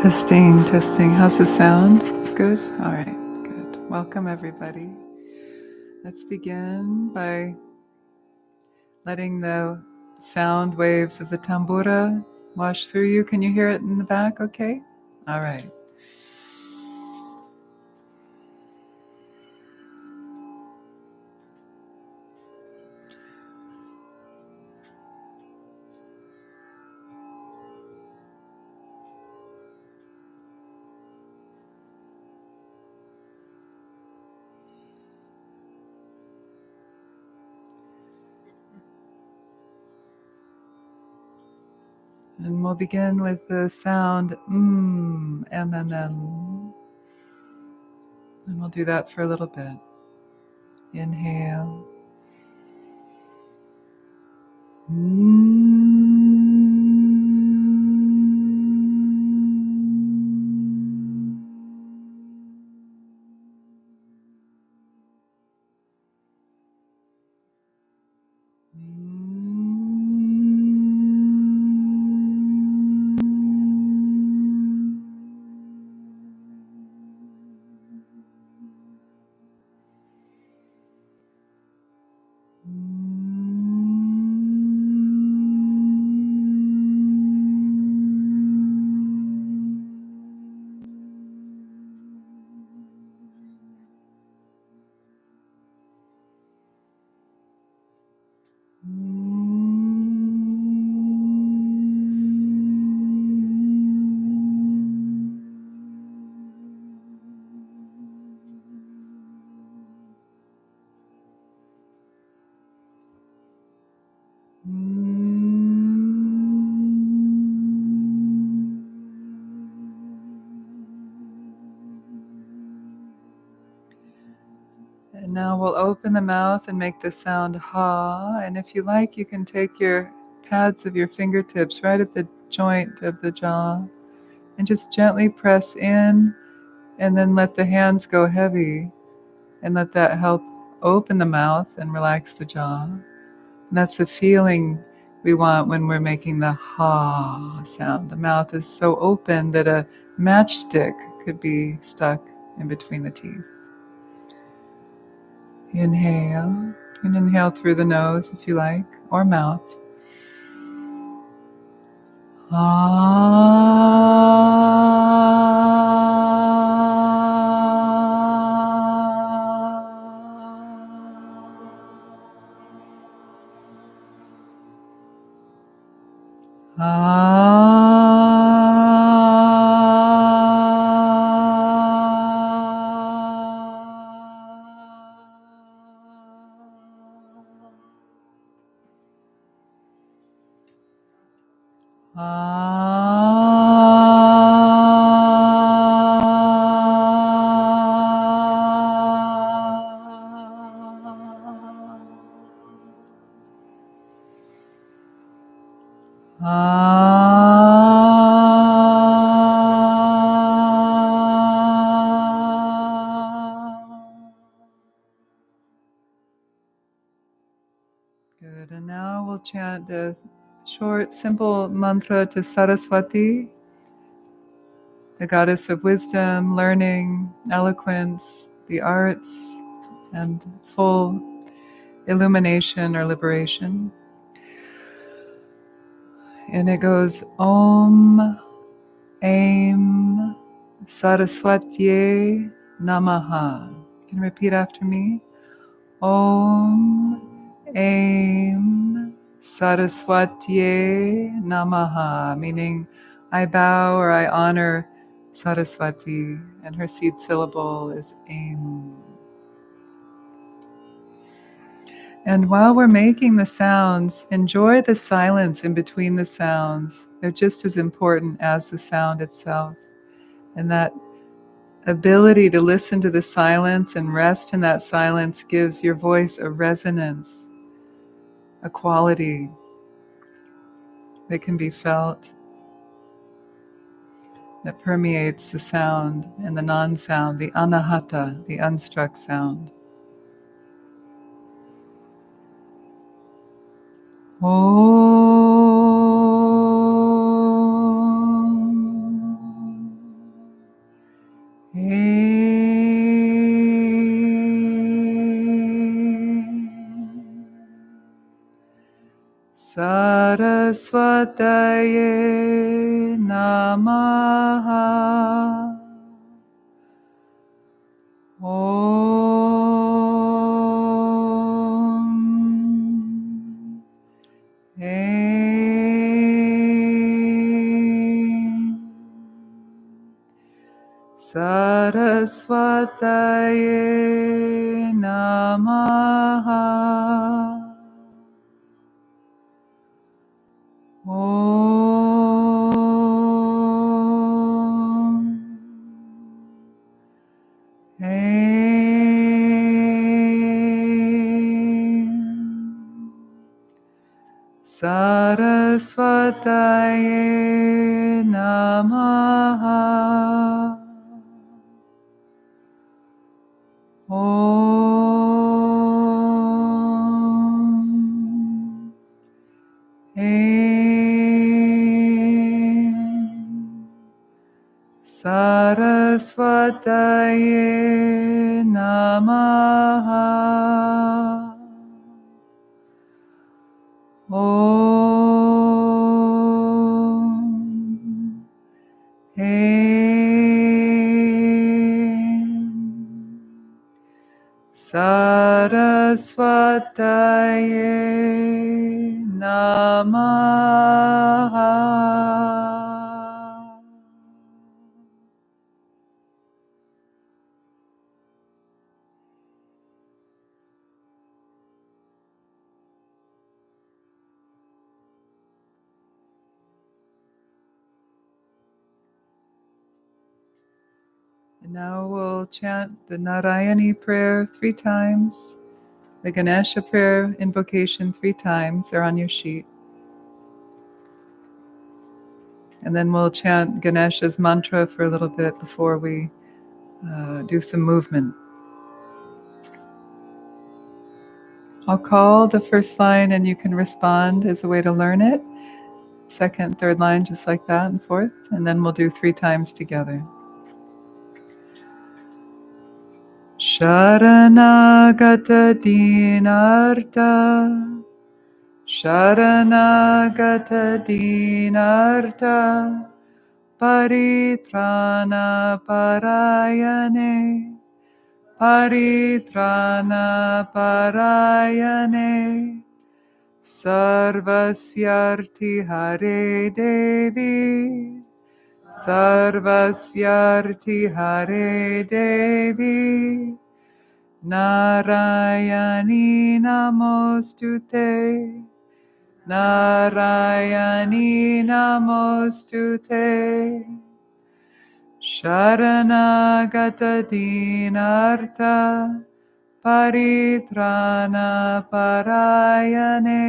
Testing, testing. How's the sound? It's good? All right, good. Welcome, everybody. Let's begin by letting the sound waves of the tambura wash through you. Can you hear it in the back? Okay? All right. And we'll begin with the sound MMM. And we'll do that for a little bit. Inhale. And now we'll open the mouth and make the sound ha. And if you like, you can take your pads of your fingertips right at the joint of the jaw and just gently press in, and then let the hands go heavy and let that help open the mouth and relax the jaw. And that's the feeling we want when we're making the ha sound. The mouth is so open that a matchstick could be stuck in between the teeth. Inhale. You can inhale through the nose if you like, or mouth. Good, and now we'll chant a short, simple mantra to Sarasvati, the goddess of wisdom, learning, eloquence, the arts, and full illumination or liberation. And it goes Om Aim Sarasvatayai Namaha. Can you repeat after me? Om Aim Sarasvatayai Namaha, meaning I bow or I honor Sarasvati, and her seed syllable is Aim. And while we're making the sounds, enjoy the silence in between the sounds. They're just as important as the sound itself. And that ability to listen to the silence and rest in that silence gives your voice a resonance, a quality that can be felt, that permeates the sound and the non-sound, the anahata, the unstruck sound. Om Sarasvatayai Namaha. Om Aim Sarasvatayai Namaha. Om Aim Sarasvatayai Namaha. Om Aim Sarasvatayai Namaha. Om Aim Sarasvatayai Namaha. And now we'll chant the Narayani prayer 3 times, the Ganesha prayer invocation 3 times. They're on your sheet. And then we'll chant Ganesha's mantra for a little bit before we do some movement. I'll call the first line and you can respond as a way to learn it. Second, third line, just like that, and fourth. And then we'll do 3 times together. Sharanagata dinarta, Sharanagata dinarta, Paritrana parayane, Paritrana parayane, Sarvasyarti Hare Devi, Sarvasyarti Hare Devi, Narayani Namostute, Narayani Namostute, Sharanagata dinarta, Paritrana parayane,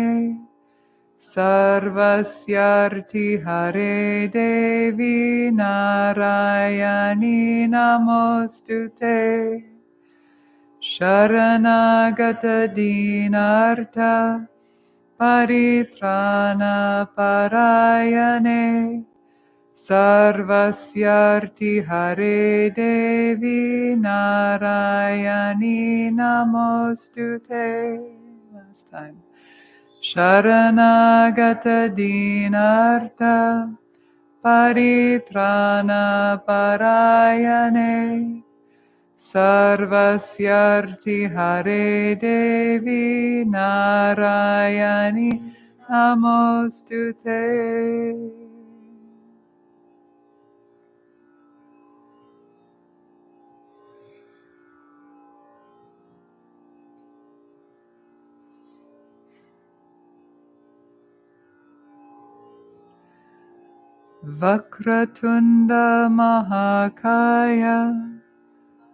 Sarvasyarti Hare Devi, Narayani Namostute, Sharanagata dinarta, Paritrana parayane, Sarvasyarti Hare Devi, Narayani Namostute. Last time. Sharanagata dinarta, Paritrana parayane, Sarvasyarti Hare Devi, Narayani Namostute. Vakratunda Mahakaya,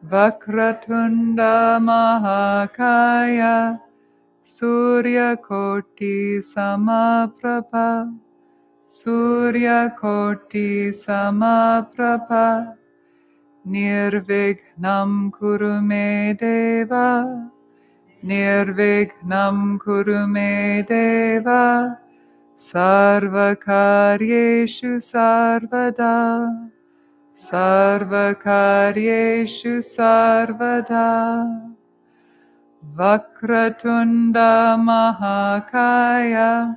Vakratunda Mahakaya, Surya Koti Samaprabha, Surya Koti Samaprabha, Nirvignam Kuru Me Deva, Nirvignam Kuru Me Deva, Sarvakaryeshu Sarvada, Sarvakaryeshu Sarvada, Vakratunda Mahakaya,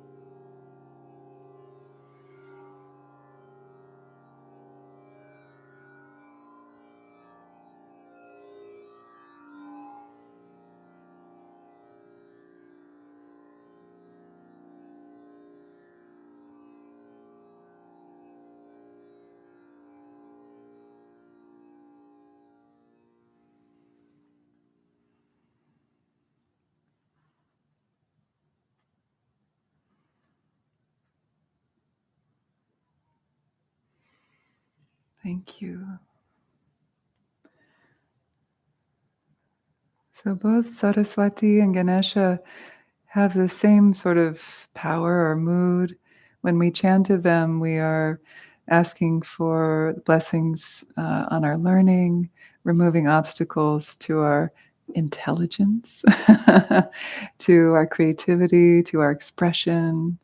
Thank you. So both Sarasvati and Ganesha have the same sort of power or mood. When we chant to them, we are asking for blessings on our learning, removing obstacles to our intelligence, to our creativity, to our expression,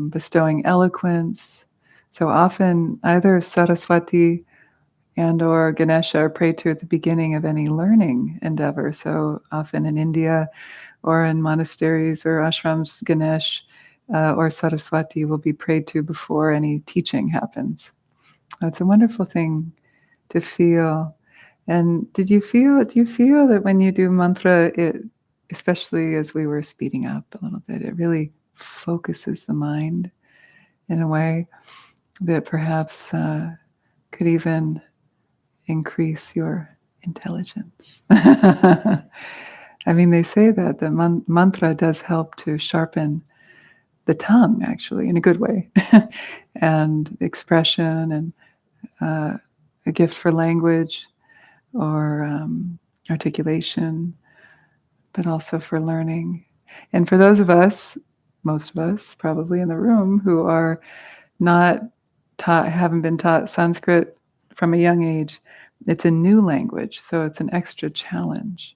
bestowing eloquence. So often, either Sarasvati and or Ganesha are prayed to at the beginning of any learning endeavor. So often in India or in monasteries or ashrams, Ganesh or Sarasvati will be prayed to before any teaching happens. It's a wonderful thing to feel. And do you feel that when you do mantra, it, especially as we were speeding up a little bit, it really focuses the mind in a way that perhaps could even increase your intelligence? I mean, they say that the mantra does help to sharpen the tongue, actually, in a good way, and expression and a gift for language or articulation, but also for learning. And for those of us, most of us probably in the room, who are not taught, haven't been taught Sanskrit from a young age, it's a new language, so it's an extra challenge.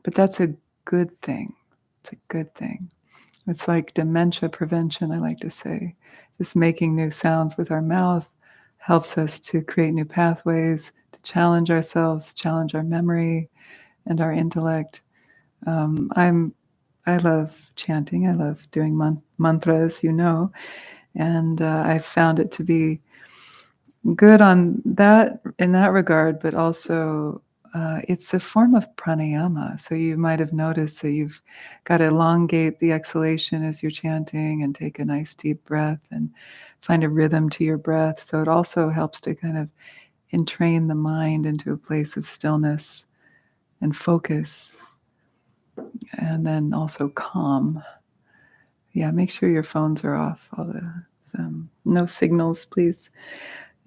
But that's a good thing. It's a good thing. It's like dementia prevention, I like to say. Just making new sounds with our mouth helps us to create new pathways, to challenge ourselves, challenge our memory and our intellect. I love chanting. I love doing mantras, and I've found it to be good on that in that regard, but also it's a form of pranayama. So you might have noticed that you've got to elongate the exhalation as you're chanting and take a nice deep breath and find a rhythm to your breath. So it also helps to kind of entrain the mind into a place of stillness and focus, and then also calm. Yeah, make sure your phones are off. All the no signals, please.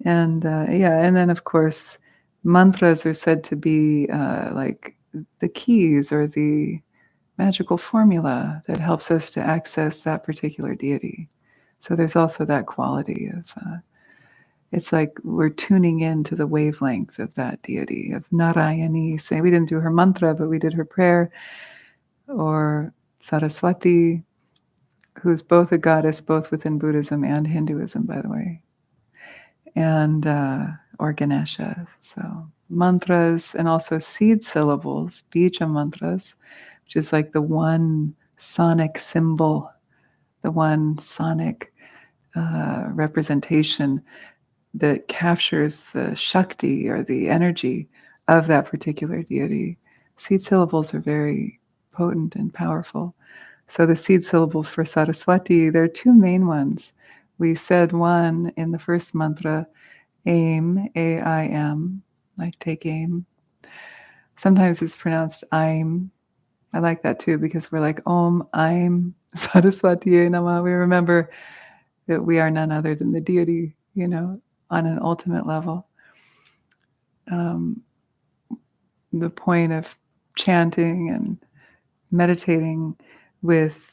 And and then of course, mantras are said to be like the keys or the magical formula that helps us to access that particular deity. So there's also that quality of it's like we're tuning into the wavelength of that deity, of Narayani. Say we didn't do her mantra, but we did her prayer, or Sarasvati, who's both a goddess, both within Buddhism and Hinduism, by the way, and or Ganesha. So mantras and also seed syllables, bija mantras, which is like the one sonic symbol, the one sonic representation that captures the Shakti or the energy of that particular deity. Seed syllables are very potent and powerful. So the seed syllable for Saraswati, there are two main ones. We said one in the first mantra, Aim, A-I-M, like take aim. Sometimes it's pronounced Aim. I like that too because we're like, Om, Aim, Sarasvatayai Namaha. We remember that we are none other than the deity, on an ultimate level. The point of chanting and meditating with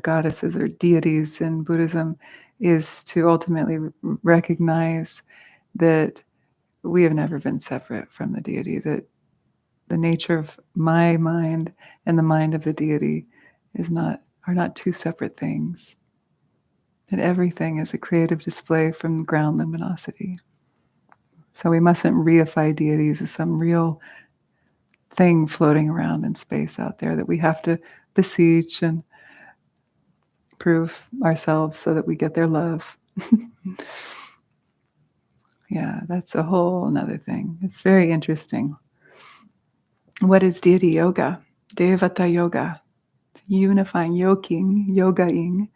goddesses or deities in Buddhism is to ultimately recognize that we have never been separate from the deity, that the nature of my mind and the mind of the deity are not two separate things, that everything is a creative display from ground luminosity. So we mustn't reify deities as some real thing floating around in space out there that we have to beseech and prove ourselves so that we get their love. Yeah, that's a whole another thing. It's very interesting. What is deity yoga? Devata yoga. Unifying, yogaing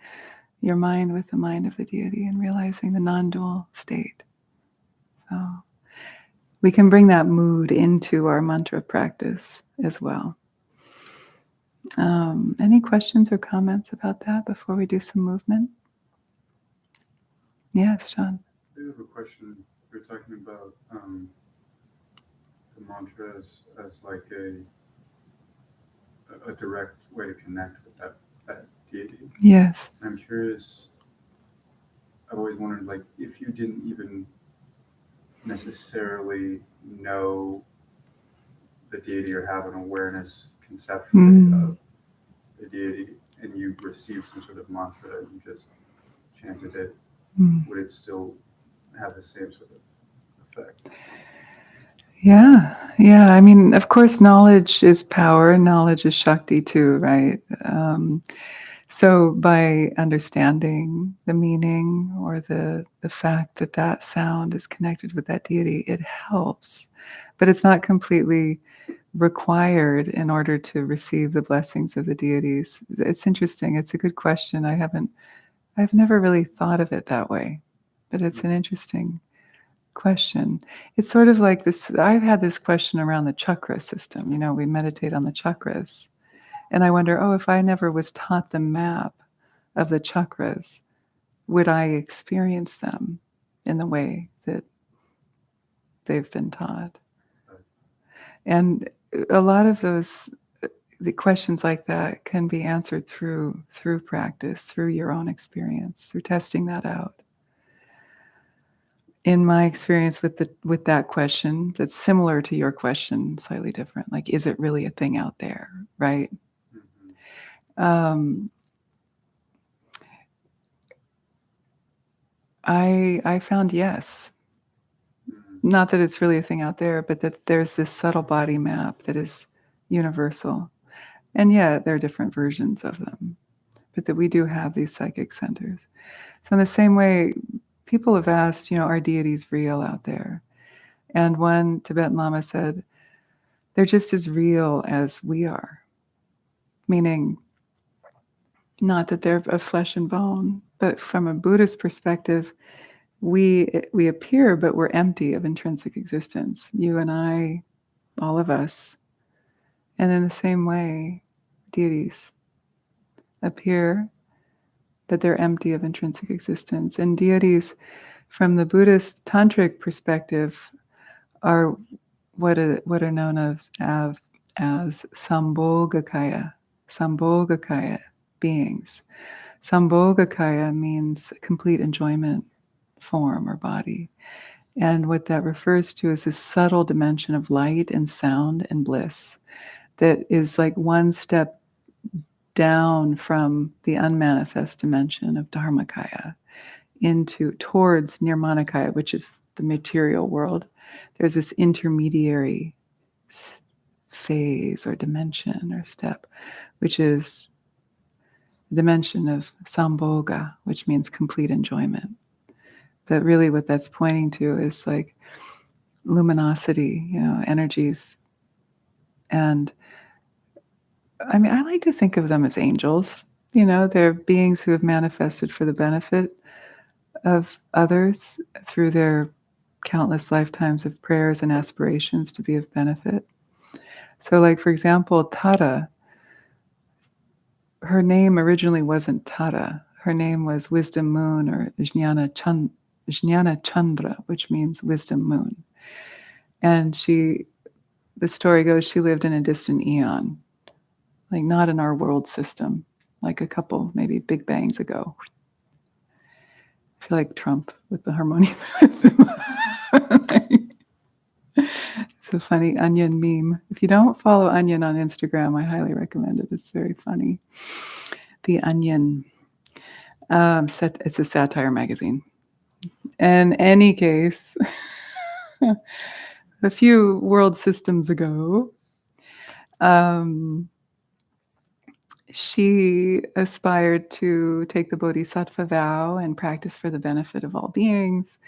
your mind with the mind of the deity and realizing the non-dual state. So we can bring that mood into our mantra practice as well. Any questions or comments about that before we do some movement? Yes, John. I have a question. we're talking about the mantra as like a direct way to connect with that deity. Yes. I'm curious. I've always wondered, like, if you didn't even necessarily know the deity or have an awareness conceptually of the deity, and you received some sort of mantra and you just chanted it, would it still have the same sort of effect? Yeah, yeah. I mean, of course, knowledge is power, and knowledge is Shakti too, right? So by understanding the meaning or the fact that that sound is connected with that deity, it helps. But it's not completely required in order to receive the blessings of the deities. It's interesting. It's a good question. I've never really thought of it that way, but it's an interesting question. It's sort of like this. I've had this question around the chakra system. You know, we meditate on the chakras. And I wonder, oh, if I never was taught the map of the chakras, would I experience them in the way that they've been taught? And a lot of those the questions like that can be answered through practice, through your own experience, through testing that out. In my experience with that question, that's similar to your question, slightly different. Like, is it really a thing out there, right? Um, I found yes. Not that it's really a thing out there, but that there's this subtle body map that is universal. And yeah, there are different versions of them, but that we do have these psychic centers. So in the same way, people have asked, are deities real out there? And one Tibetan Lama said, they're just as real as we are, meaning not that they're of flesh and bone, but from a Buddhist perspective, we appear, but we're empty of intrinsic existence. You and I, all of us. And in the same way, deities appear, but they're empty of intrinsic existence. And deities, from the Buddhist tantric perspective, are what are known as sambhogakaya beings. Sambhogakaya means complete enjoyment form or body. And what that refers to is this subtle dimension of light and sound and bliss that is like one step down from the unmanifest dimension of Dharmakaya towards Nirmanakaya, which is the material world. There's this intermediary phase or dimension or step, which is the dimension of Sambhoga, which means complete enjoyment. But really what that's pointing to is like luminosity, energies. And I mean, I like to think of them as angels. They're beings who have manifested for the benefit of others through their countless lifetimes of prayers and aspirations to be of benefit. So, like, for example, Tare, her name originally wasn't Tara. Her name was Wisdom Moon or Jnana Chandra, which means wisdom moon. And the story goes, she lived in a distant eon, like not in our world system, like a couple, maybe big bangs ago. I feel like Trump with the harmonium. It's a funny Onion meme. If you don't follow Onion on Instagram, I highly recommend it. It's very funny. The Onion. It's a satire magazine. In any case, a few world systems ago, she aspired to take the Bodhisattva vow and practice for the benefit of all beings.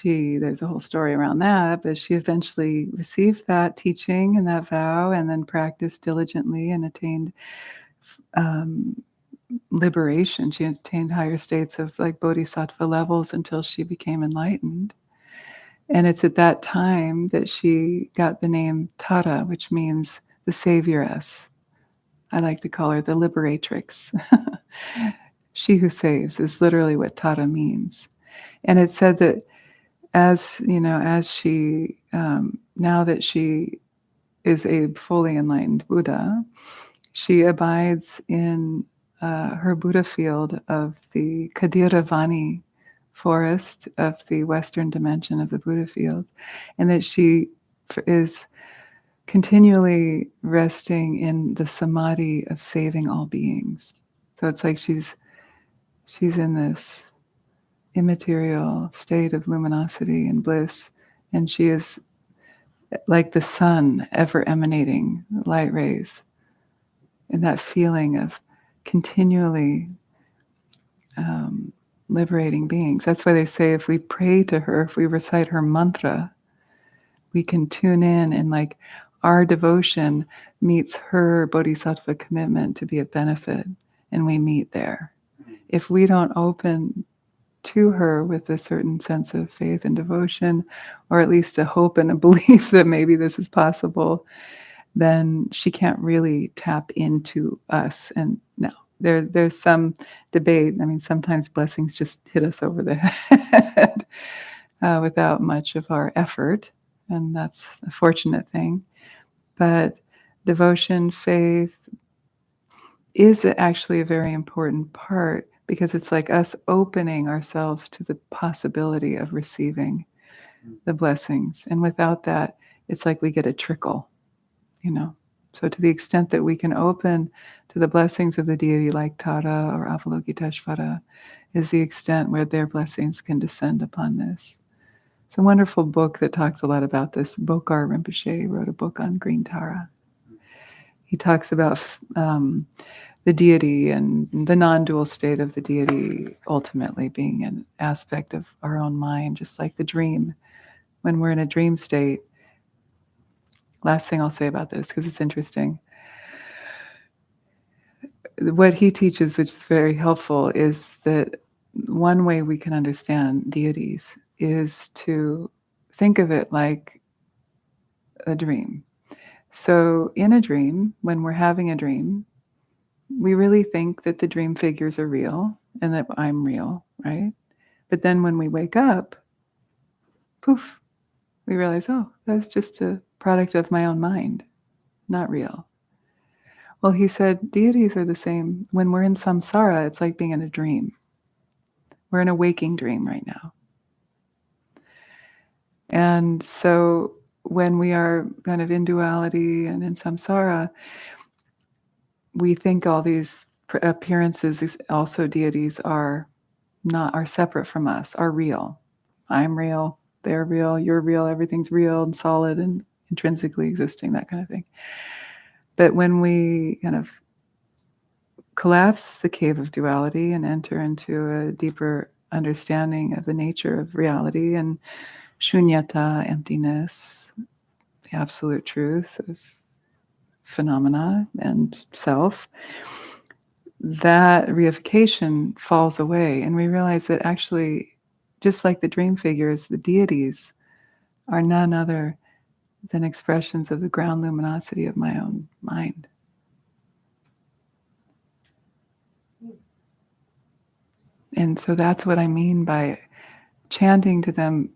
There's a whole story around that, but she eventually received that teaching and that vow and then practiced diligently and attained liberation. She attained higher states of like Bodhisattva levels until she became enlightened. And it's at that time that she got the name Tara, which means the savioress. I like to call her the liberatrix. She who saves is literally what Tara means. And it said that as you know, as she now that she is a fully enlightened Buddha, she abides in her Buddha field of the Kadiravani forest of the western dimension of the Buddha field, and that she is continually resting in the samadhi of saving all beings. So it's like she's in this immaterial state of luminosity and bliss, and she is like the sun ever emanating light rays, and that feeling of continually liberating beings. That's why they say if we pray to her, if we recite her mantra, we can tune in, and like our devotion meets her bodhisattva commitment to be a benefit, and we meet there. If we don't open to her with a certain sense of faith and devotion, or at least a hope and a belief that maybe this is possible, then she can't really tap into us. And no, there's some debate. I mean, sometimes blessings just hit us over the head without much of our effort, and that's a fortunate thing. But devotion, faith is actually a very important part, because it's like us opening ourselves to the possibility of receiving the blessings. And without that, it's like we get a trickle, you know. So to the extent that we can open to the blessings of the deity like Tare or Avalokiteshvara is the extent where their blessings can descend upon this. It's a wonderful book that talks a lot about this. Bokar Rinpoche wrote a book on green Tara. He talks about the deity and the non-dual state of the deity ultimately being an aspect of our own mind, just like the dream. When we're in a dream state, last thing I'll say about this, because it's interesting. What he teaches, which is very helpful, is that one way we can understand deities is to think of it like a dream. So in a dream, when we're having a dream, we really think that the dream figures are real and that I'm real, right? But then when we wake up, poof, we realize, oh, that's just a product of my own mind, not real. Well, he said deities are the same. When we're in samsara, it's like being in a dream. We're in a waking dream right now. And so when we are kind of in duality and in samsara, we think all these appearances, also deities, are separate from us, are real. I'm real, they're real, you're real, everything's real and solid and intrinsically existing, that kind of thing. But when we kind of collapse the cave of duality and enter into a deeper understanding of the nature of reality and shunyata, emptiness, the absolute truth of phenomena and self, that reification falls away, and we realize that actually, just like the dream figures, the deities are none other than expressions of the ground luminosity of my own mind. And so that's what I mean by chanting to them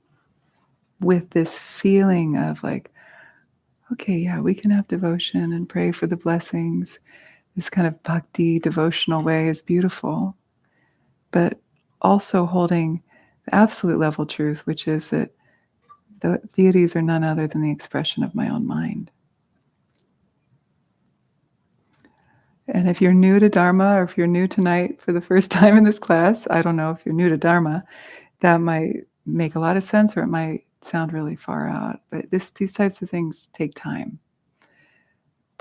with this feeling of like, okay, yeah, we can have devotion and pray for the blessings. This kind of bhakti devotional way is beautiful, but also holding the absolute level truth, which is that the deities are none other than the expression of my own mind. And if you're new to Dharma, or if you're new tonight for the first time in this class, I don't know if you're new to Dharma, that might make a lot of sense, or it might sound really far out. But these types of things take time.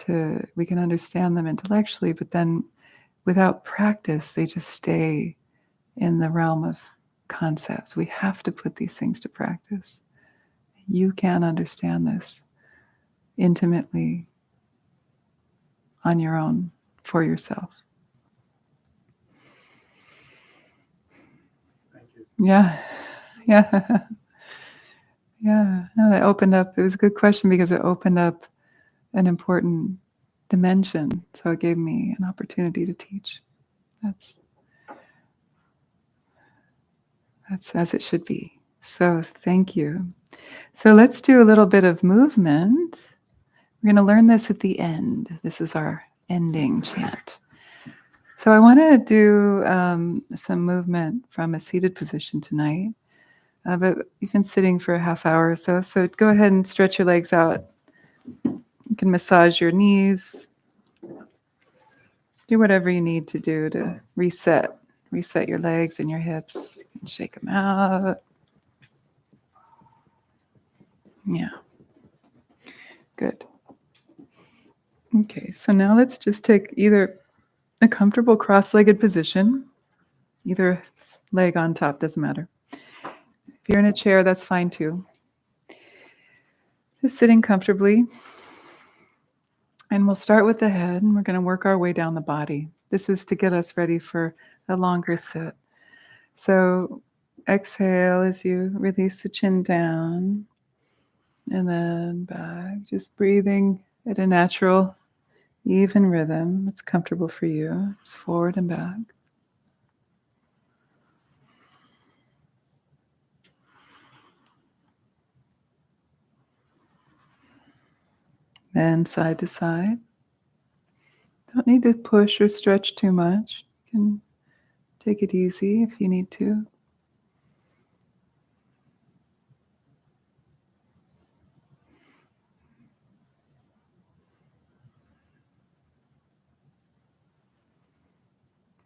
We can understand them intellectually, but then without practice, they just stay in the realm of concepts. We have to put these things to practice. You can understand this intimately on your own, for yourself. Thank you. Yeah. Yeah. Yeah. No, that opened up. It was a good question because it opened up an important dimension. So it gave me an opportunity to teach. That's as it should be. So thank you. So let's do a little bit of movement. We're going to learn this at the end. This is our ending chant. So I want to do some movement from a seated position tonight. But you've been sitting for a half hour or so. So go ahead and stretch your legs out. You can massage your knees. Do whatever you need to do to reset your legs and your hips. You can shake them out. Yeah. Good. Okay, so now let's just take either a comfortable cross-legged position, either leg on top, doesn't matter. If you're in a chair, that's fine too. Just sitting comfortably. And we'll start with the head, and we're going to work our way down the body. This is to get us ready for a longer sit. So exhale as you release the chin down, and then back, just breathing at a natural, even rhythm that's comfortable for you. Just forward and back. Then side to side. Don't need to push or stretch too much. You can take it easy if you need to.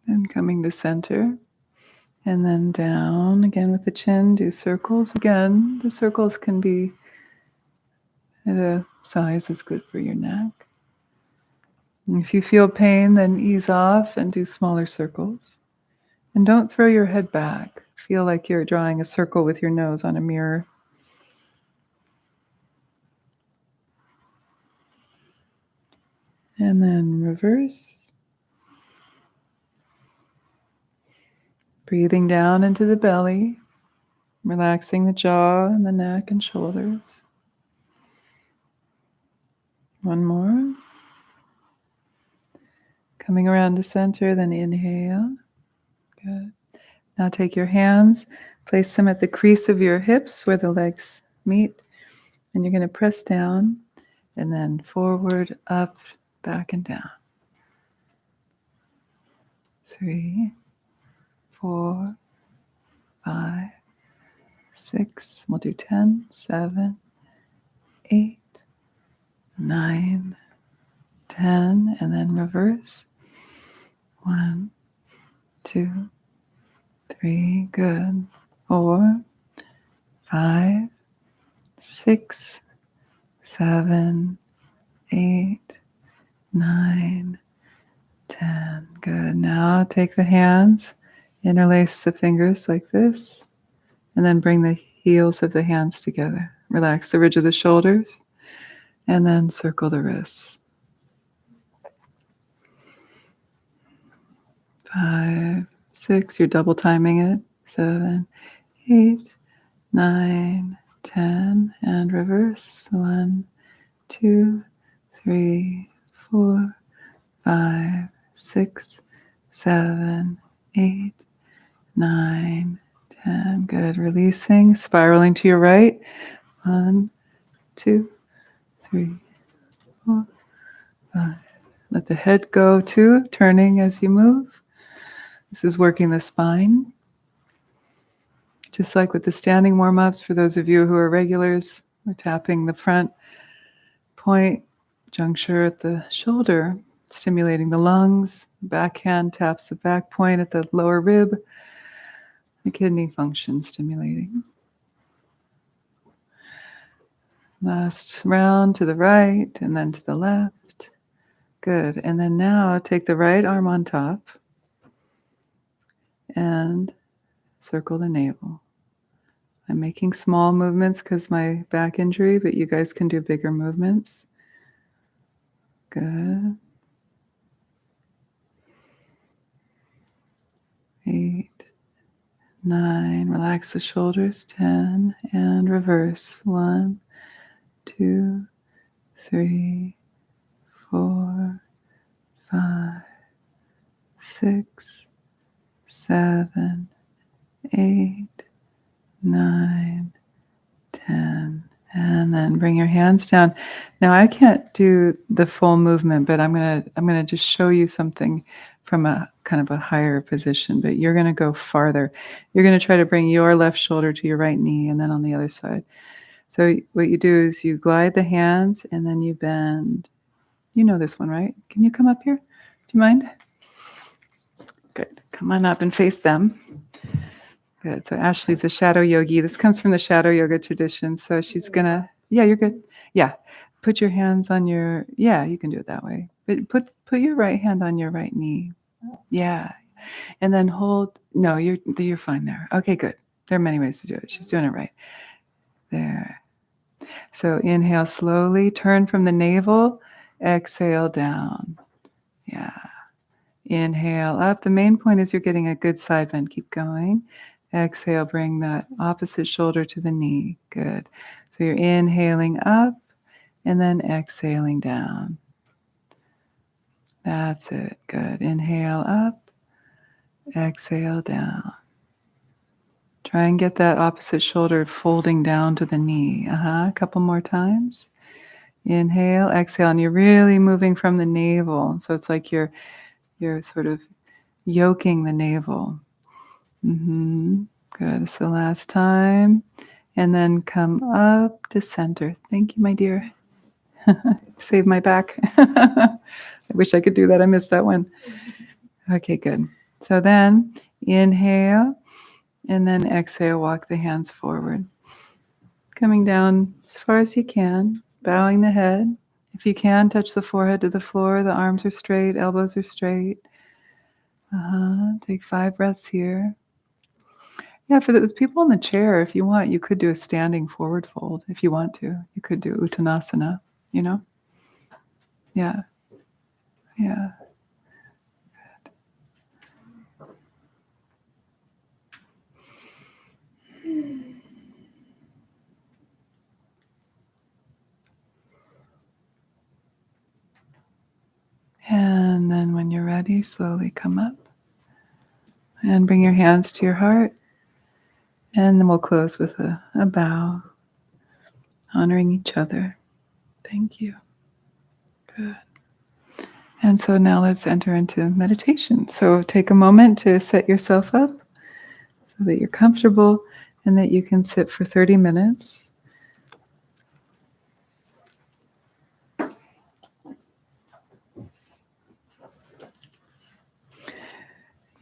And coming to center. And then down again with the chin, do circles. Again, the circles can be at a size that's good for your neck. And if you feel pain, then ease off and do smaller circles. And don't throw your head back. Feel like you're drawing a circle with your nose on a mirror. And then reverse. Breathing down into the belly, relaxing the jaw and the neck and shoulders. One more. Coming around to center, then inhale. Good. Now take your hands, place them at the crease of your hips where the legs meet, and you're going to press down and then forward, up, back, and down. 3, 4, 5, 6. We'll do 10, 7, 8, 9, 10, and then reverse. 1, 2, 3, good. 4, 5, 6, 7, 8, 9, 10. Good. Now take the hands, interlace the fingers like this, and then bring the heels of the hands together. Relax the ridge of the shoulders, and then circle the wrists. 5, 6, you're double timing it. 7, 8, 9, 10, and reverse. 1, 2, 3, 4, 5, 6, 7, 8, 9, 10. Good. Releasing, spiraling to your right. 1, 2, 3, 4, 5. Let the head go too, turning as you move. This is working the spine. Just like with the standing warm-ups, for those of you who are regulars, we're tapping the front point juncture at the shoulder, stimulating the lungs. Back hand taps the back point at the lower rib, the kidney function stimulating. Last round to the right and then to the left. Good. And then now take the right arm on top and circle the navel. I'm making small movements because my back injury, but you guys can do bigger movements. Good. 8, 9, relax the shoulders. 10, and reverse. 1, 2, 3, 4, 5, 6, 7, 8, 9, And then bring your hands down. Now I can't do the full movement, but I'm gonna just show you something from a kind of a higher position, but you're gonna go farther. You're gonna try to bring your left shoulder to your right knee and then on the other side. So what you do is you glide the hands and then you bend. You know this one, right? Can you come up here? Do you mind? Good. Come on up and face them. Good. So Ashley's a shadow yogi. This comes from the shadow yoga tradition. So she's gonna, yeah, you're good. Yeah. Put your hands on your, yeah, you can do it that way. But put your right hand on your right knee. Yeah. And then hold, no, you're fine there. Okay, good. There are many ways to do it. She's doing it right. There. So inhale slowly, turn from the navel, exhale down. Yeah. Inhale up. The main point is you're getting a good side bend. Keep going. Exhale, bring that opposite shoulder to the knee. Good. So you're inhaling up and then exhaling down. That's it. Good. Inhale up, exhale down. Try and get that opposite shoulder folding down to the knee. A couple more times. Inhale, exhale, and you're really moving from the navel. So it's like you're sort of yoking the navel. Good. So last time. And then come up to center. Thank you, my dear. Save my back. I wish I could do that. I missed that one. Okay, good. So then inhale and then exhale, walk the hands forward. Coming down as far as you can, bowing the head. If you can, touch the forehead to the floor. The arms are straight, elbows are straight. Take 5 breaths here. Yeah, for the people in the chair, if you want, you could do a standing forward fold. If you want to, you could do Uttanasana, Yeah, yeah. And then when you're ready, slowly come up and bring your hands to your heart. And then we'll close with a bow, honoring each other. Thank you. Good. And so now let's enter into meditation. So take a moment to set yourself up so that you're comfortable and that you can sit for 30 minutes.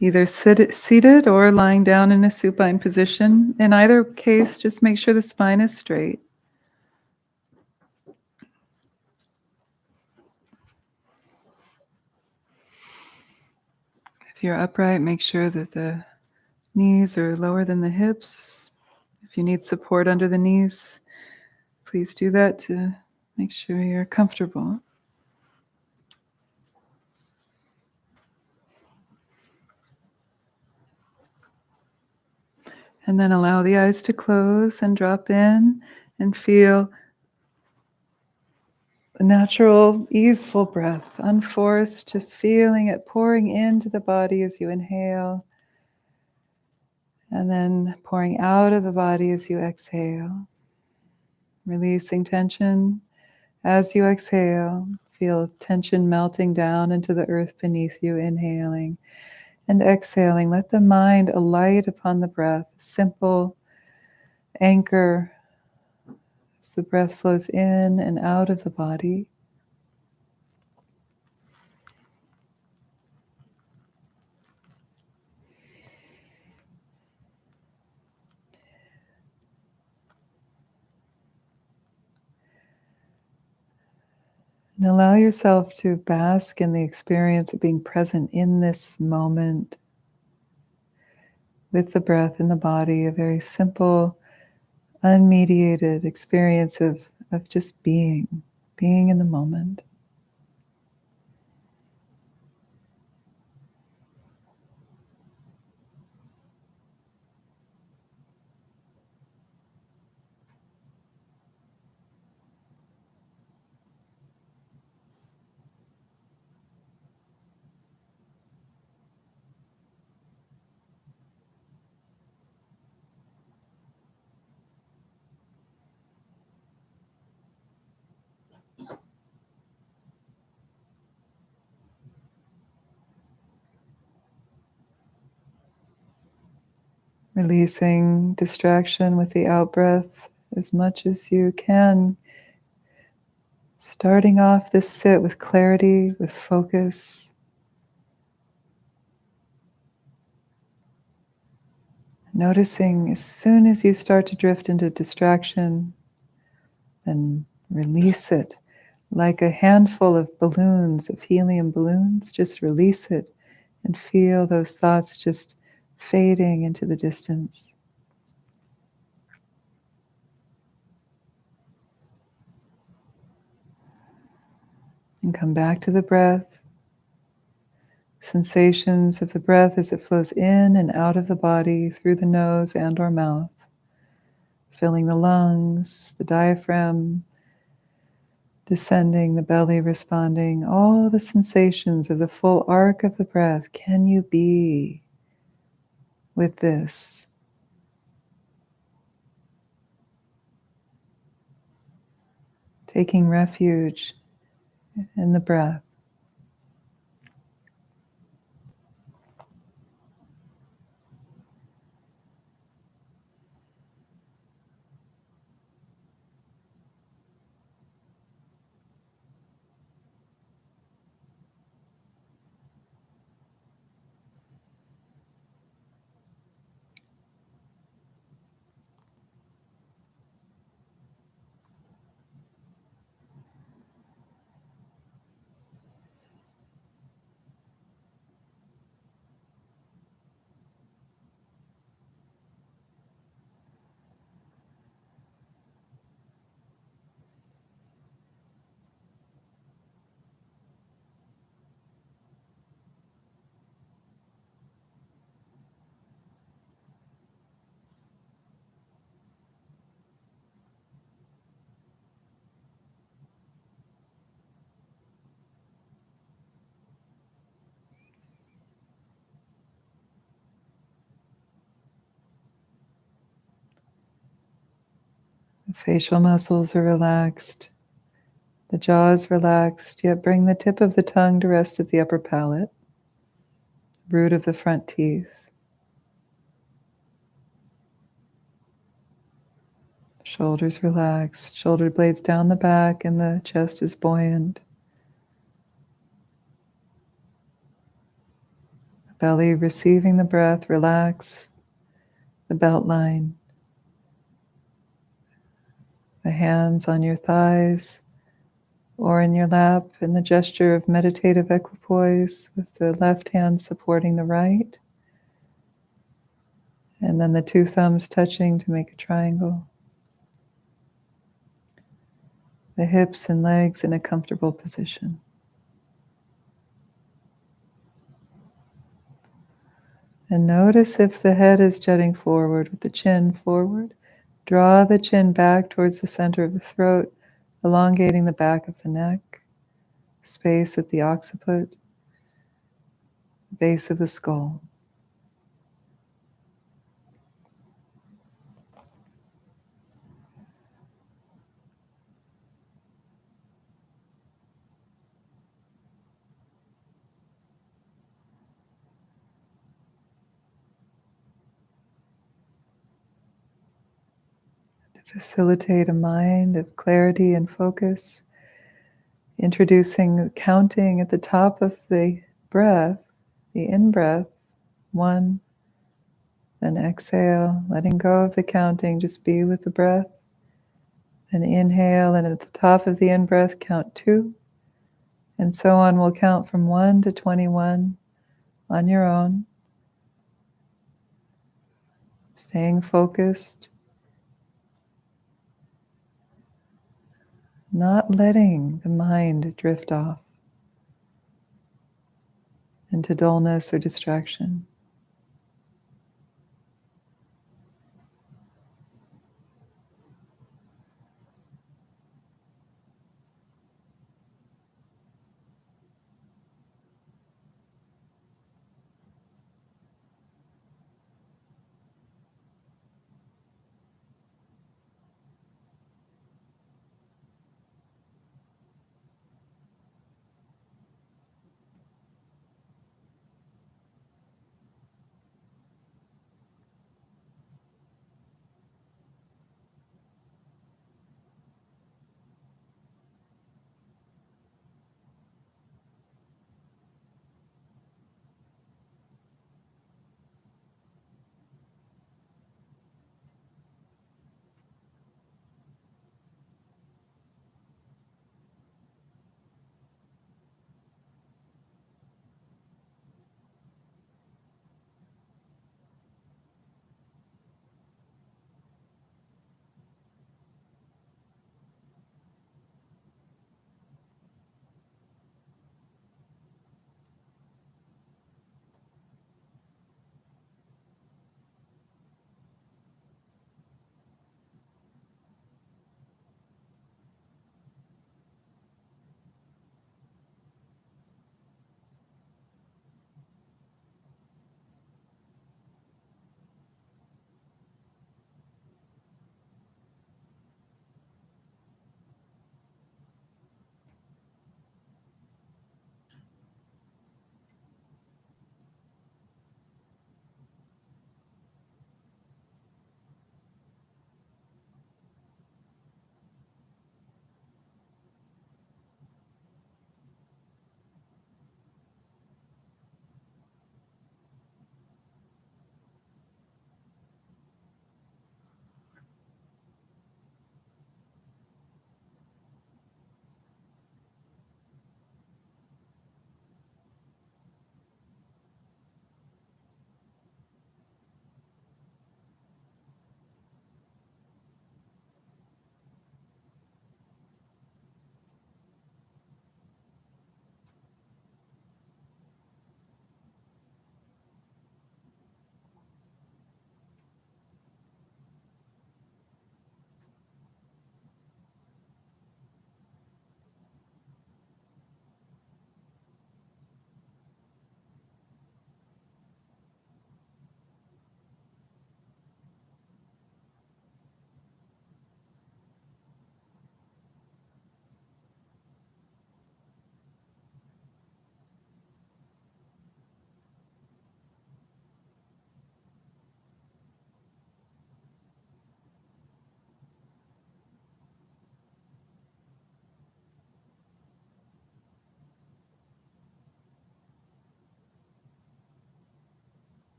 Either seated or lying down in a supine position. In either case, just make sure the spine is straight. If you're upright, make sure that the knees are lower than the hips. If you need support under the knees, please do that to make sure you're comfortable. And then allow the eyes to close and drop in and feel the natural, easeful breath, unforced, just feeling it pouring into the body as you inhale, and then pouring out of the body as you exhale. Releasing tension as you exhale. Feel tension melting down into the earth beneath you, inhaling and exhaling. Let the mind alight upon the breath, simple anchor as the breath flows in and out of the body. And allow yourself to bask in the experience of being present in this moment with the breath in the body, a very simple, unmediated experience of just being in the moment. Releasing distraction with the out-breath as much as you can. Starting off this sit with clarity, with focus. Noticing as soon as you start to drift into distraction, then release it. Like a handful of balloons, of helium balloons, just release it and feel those thoughts just fading into the distance. And come back to the breath. Sensations of the breath as it flows in and out of the body through the nose and or mouth. Filling the lungs, the diaphragm, descending, the belly responding. All the sensations of the full arc of the breath. Can you be with this? Taking refuge in the breath. The facial muscles are relaxed. The jaw is relaxed, yet bring the tip of the tongue to rest at the upper palate, root of the front teeth. Shoulders relaxed, shoulder blades down the back, and the chest is buoyant. Belly receiving the breath, relax the belt line. The hands on your thighs or in your lap in the gesture of meditative equipoise with the left hand supporting the right. And then the two thumbs touching to make a triangle. The hips and legs in a comfortable position. And notice if the head is jutting forward with the chin forward. Draw the chin back towards the center of the throat, elongating the back of the neck, space at the occiput, base of the skull. To facilitate a mind of clarity and focus, introducing counting at the top of the breath, the in-breath, 1, then exhale, letting go of the counting, just be with the breath. Then inhale, and at the top of the in-breath, count 2. And so on, we'll count from 1 to 21 on your own. Staying focused. Not letting the mind drift off into dullness or distraction.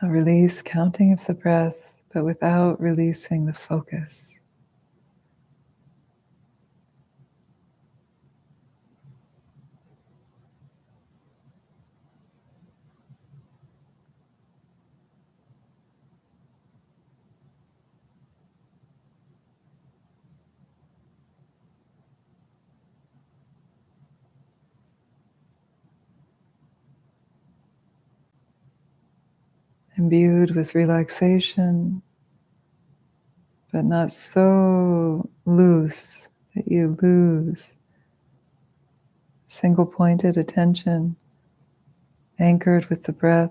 Now release counting of the breath, but without releasing the focus. Imbued with relaxation, but not so loose that you lose single-pointed attention, anchored with the breath.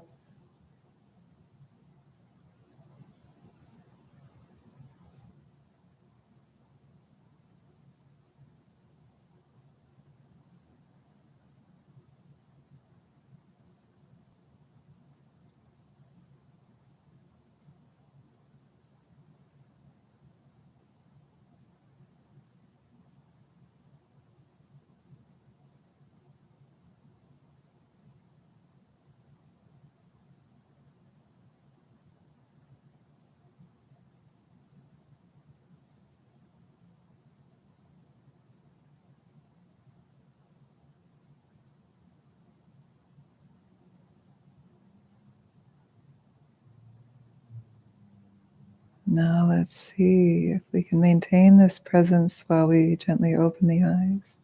Now let's see if we can maintain this presence while we gently open the eyes,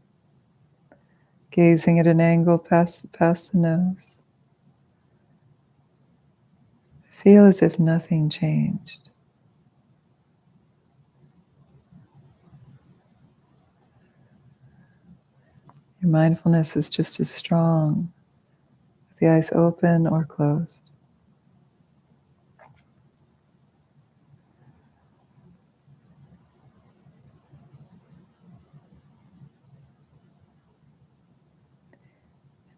gazing at an angle past the nose. Feel as if nothing changed. Your mindfulness is just as strong with the eyes open or closed.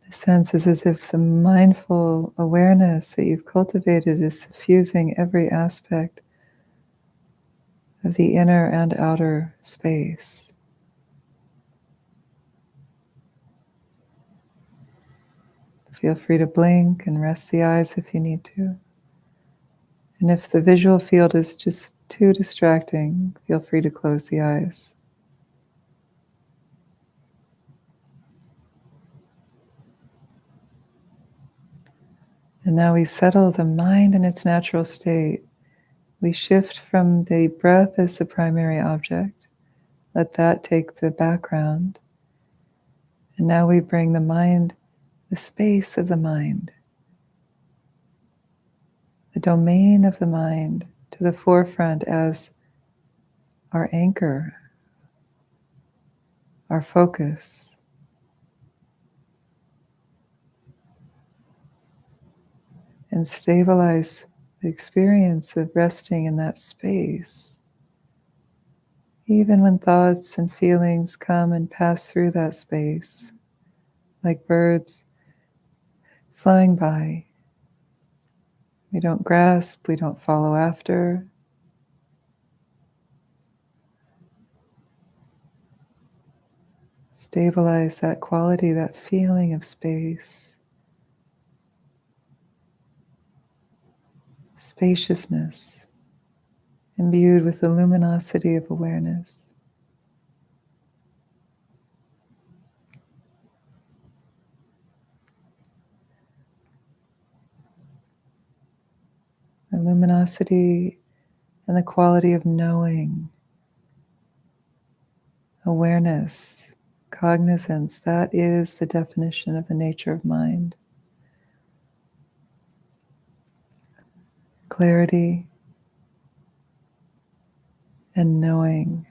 The sense is as if the mindful awareness that you've cultivated is suffusing every aspect of the inner and outer space. Feel free to blink and rest the eyes if you need to. And if the visual field is just too distracting, feel free to close the eyes. And now we settle the mind in its natural state. We shift from the breath as the primary object. Let that take the background. And now we bring the mind, the space of the mind, the domain of the mind to the forefront as our anchor, our focus. And stabilize the experience of resting in that space. Even when thoughts and feelings come and pass through that space, like birds flying by, we don't grasp, we don't follow after. Stabilize that quality, that feeling of space. Spaciousness, imbued with the luminosity of awareness. The luminosity and the quality of knowing, awareness, cognizance, that is the definition of the nature of mind. Clarity and knowing.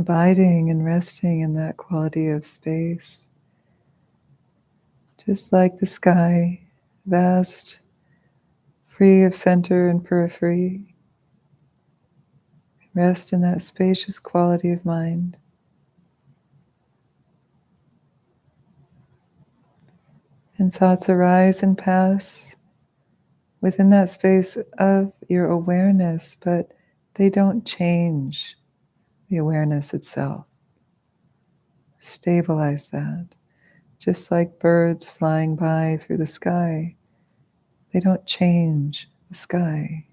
abiding and resting in that quality of space. Just like the sky, vast, free of center and periphery. Rest in that spacious quality of mind. And thoughts arise and pass within that space of your awareness, but they don't change the awareness itself. Stabilize that. Just like birds flying by through the sky, they don't change the sky.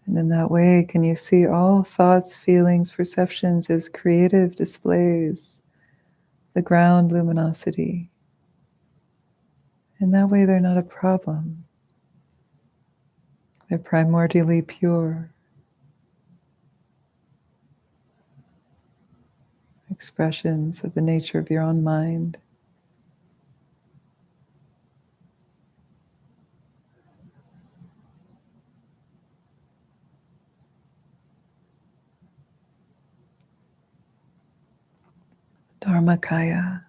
And in that way, can you see all thoughts, feelings, perceptions as creative displays, the ground luminosity. In that way, they're not a problem. They're primordially pure. Expressions of the nature of your own mind. Dharmakaya.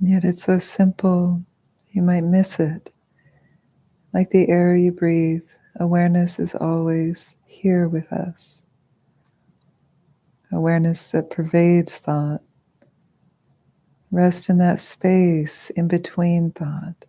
And yet it's so simple, you might miss it. Like the air you breathe, awareness is always here with us. Awareness that pervades thought. Rest in that space in between thought.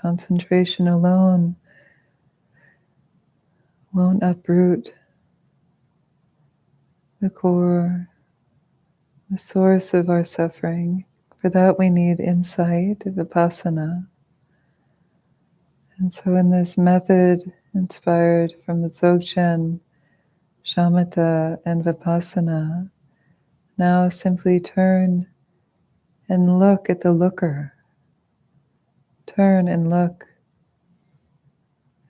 Concentration alone won't uproot the core, the source of our suffering. For that we need insight, vipassana. And so in this method inspired from the Dzogchen, shamatha and vipassana, now simply turn and look at the looker. Turn and look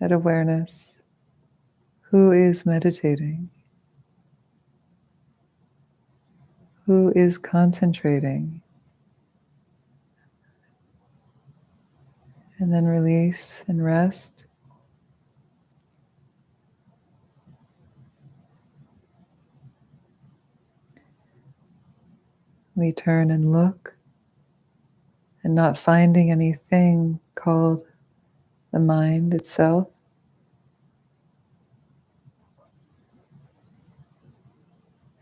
at awareness. Who is meditating? Who is concentrating? And then release and rest. We turn and look, and not finding anything called the mind itself.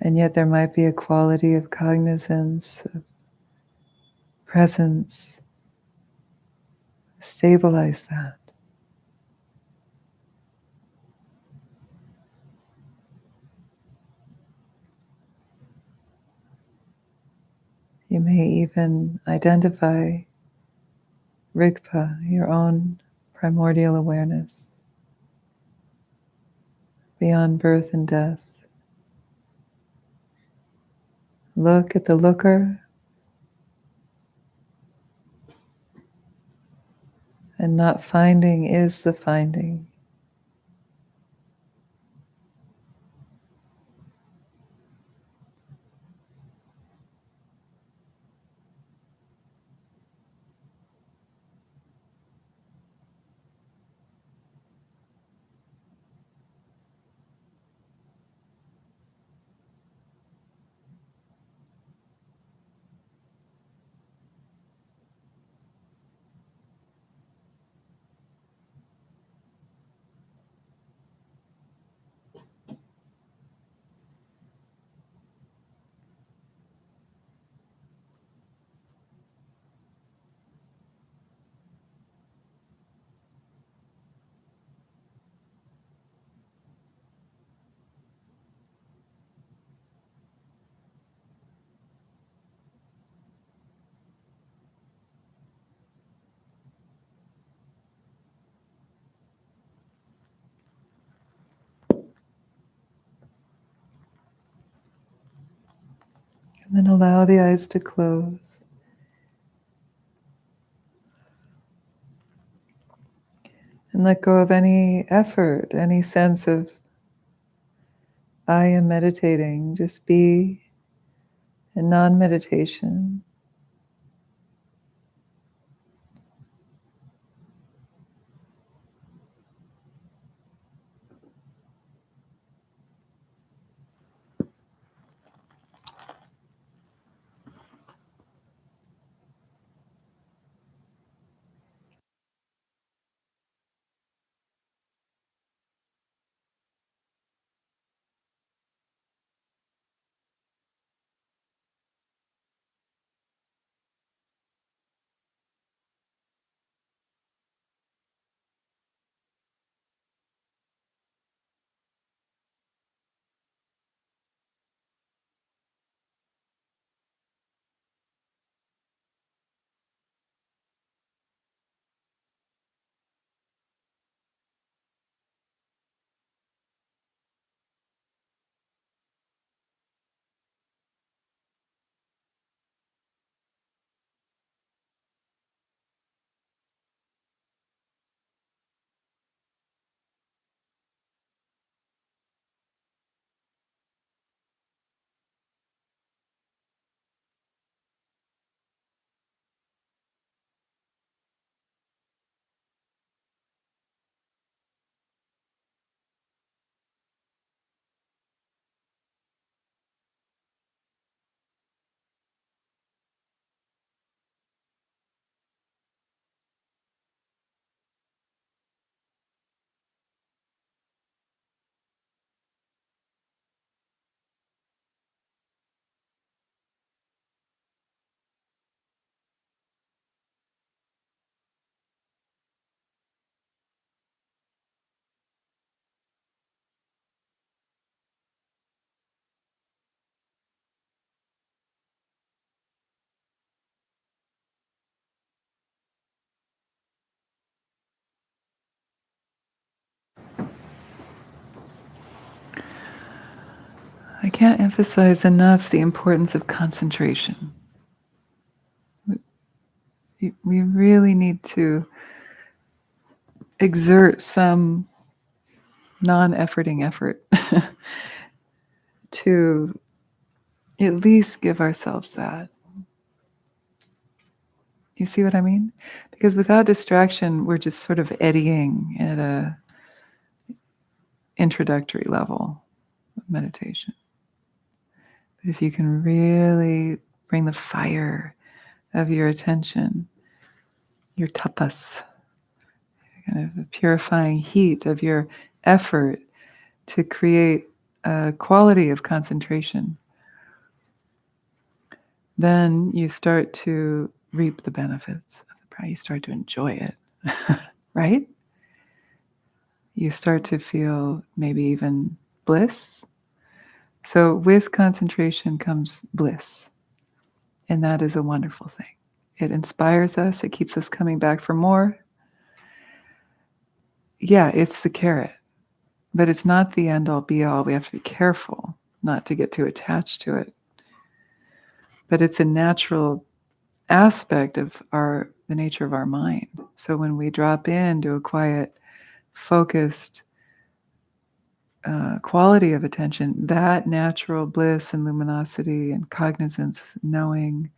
And yet there might be a quality of cognizance, of presence. Stabilize that. You may even identify Rigpa, your own primordial awareness, beyond birth and death. Look at the looker, and not finding is the finding. And then allow the eyes to close. And let go of any effort, any sense of I am meditating. Just be in non-meditation. I can't emphasize enough the importance of concentration. We really need to exert some non-efforting effort to at least give ourselves that. You see what I mean? Because without distraction, we're just sort of eddying at a introductory level of meditation. But if you can really bring the fire of your attention, your tapas, kind of the purifying heat of your effort to create a quality of concentration, then you start to reap the benefits of the practice. You start to enjoy it, right? You start to feel maybe even bliss. So with concentration comes bliss. And that is a wonderful thing. It inspires us. It keeps us coming back for more. Yeah, it's the carrot, but it's not the end all be all. We have to be careful not to get too attached to it. But it's a natural aspect of the nature of our mind. So when we drop into a quiet, focused quality of attention, that natural bliss and luminosity and cognizance, knowing,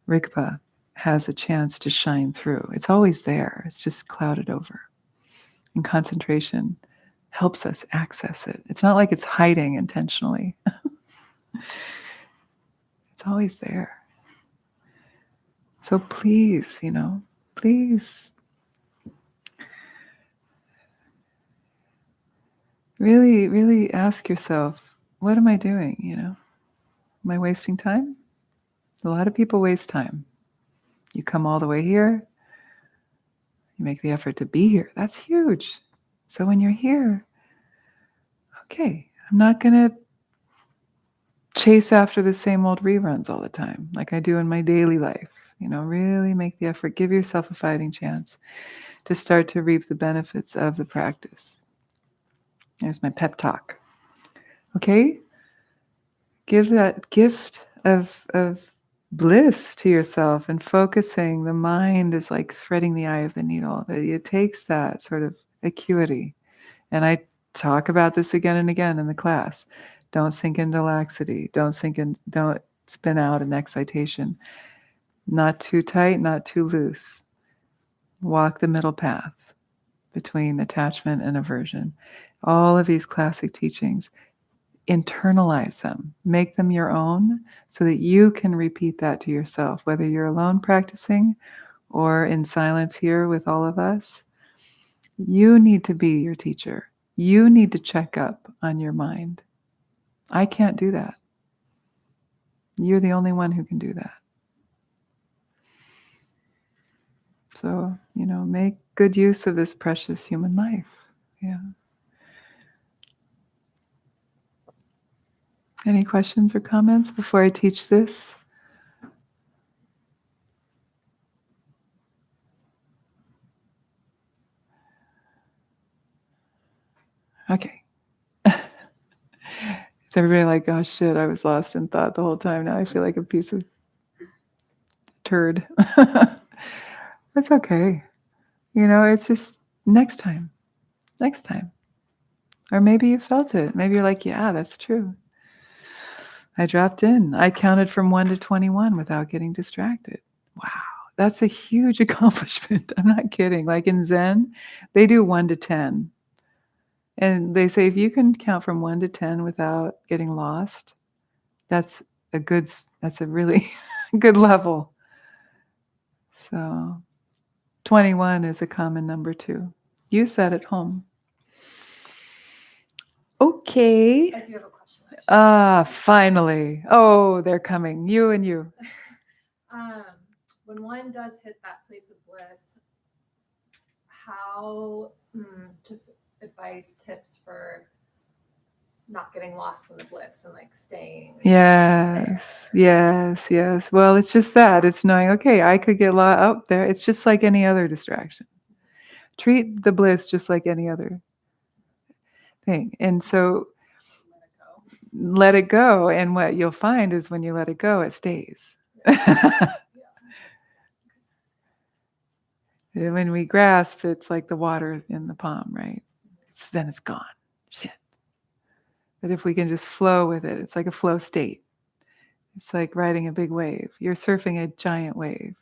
Rigpa, has a chance to shine through. It's always there. It's just clouded over. And concentration helps us access it. It's not like it's hiding intentionally. It's always there. So please, please really, really ask yourself, what am I doing? Am I wasting time? A lot of people waste time. You come all the way here, you make the effort to be here. That's huge. So when you're here, okay, I'm not going to chase after the same old reruns all the time, like I do in my daily life. Really make the effort. Give yourself a fighting chance to start to reap the benefits of the practice. There's my pep talk. Okay? Give that gift of bliss to yourself, and focusing. The mind is like threading the eye of the needle. It takes that sort of acuity. And I talk about this again and again in the class. Don't sink into laxity. Don't spin out in excitation. Not too tight, not too loose. Walk the middle path between attachment and aversion. All of these classic teachings, internalize them, make them your own, so that you can repeat that to yourself, whether you're alone practicing or in silence here with all of us. You need to be your teacher. You need to check up on your mind. I can't do that. You're the only one who can do that. So, make good use of this precious human life. Yeah. Any questions or comments before I teach this? Okay. Is everybody like, oh shit, I was lost in thought the whole time. Now I feel like a piece of turd. That's okay. It's just next time. Or maybe you felt it. Maybe you're like, yeah, that's true. I dropped in. I counted from 1 to 21 without getting distracted. Wow. That's a huge accomplishment. I'm not kidding. Like in Zen, they do 1 to 10. And they say if you can count from 1 to 10 without getting lost, that's a really good level. So 21 is a common number too. Use that at home. Okay. I do have a question. Finally. Oh, they're coming. You and you. When one does hit that place of bliss, how, just advice, tips for not getting lost in the bliss and like staying. Yes. Well, it's just that. It's knowing, okay, I could get lost up there. It's just like any other distraction. Treat the bliss just like any other thing. And so let it go. And what you'll find is when you let it go, it stays. And when we grasp, it's like the water in the palm, right? Then it's gone. Shit. But if we can just flow with it, it's like a flow state. It's like riding a big wave. You're surfing a giant wave.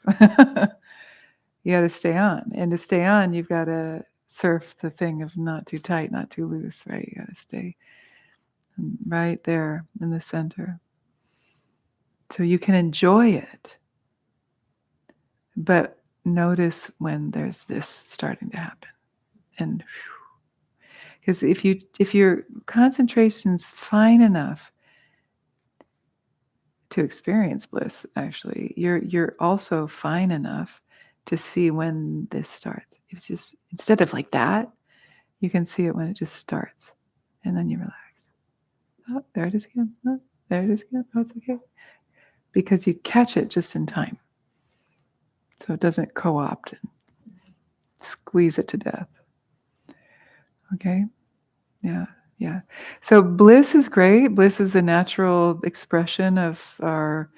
You got to stay on. And to stay on, you've got to surf the thing of not too tight, not too loose, right? You got to stay right there in the center. So you can enjoy it. But notice when there's this starting to happen. And because if your concentration's fine enough to experience bliss, actually, you're also fine enough to see when this starts. It's just, instead of like that, you can see it when it just starts, and then you relax. Oh, there it is again. Oh, there it is again. Oh, it's okay, because you catch it just in time, so it doesn't co-opt and squeeze it to death. Okay. Yeah. Yeah. So bliss is great. Bliss is a natural expression of our,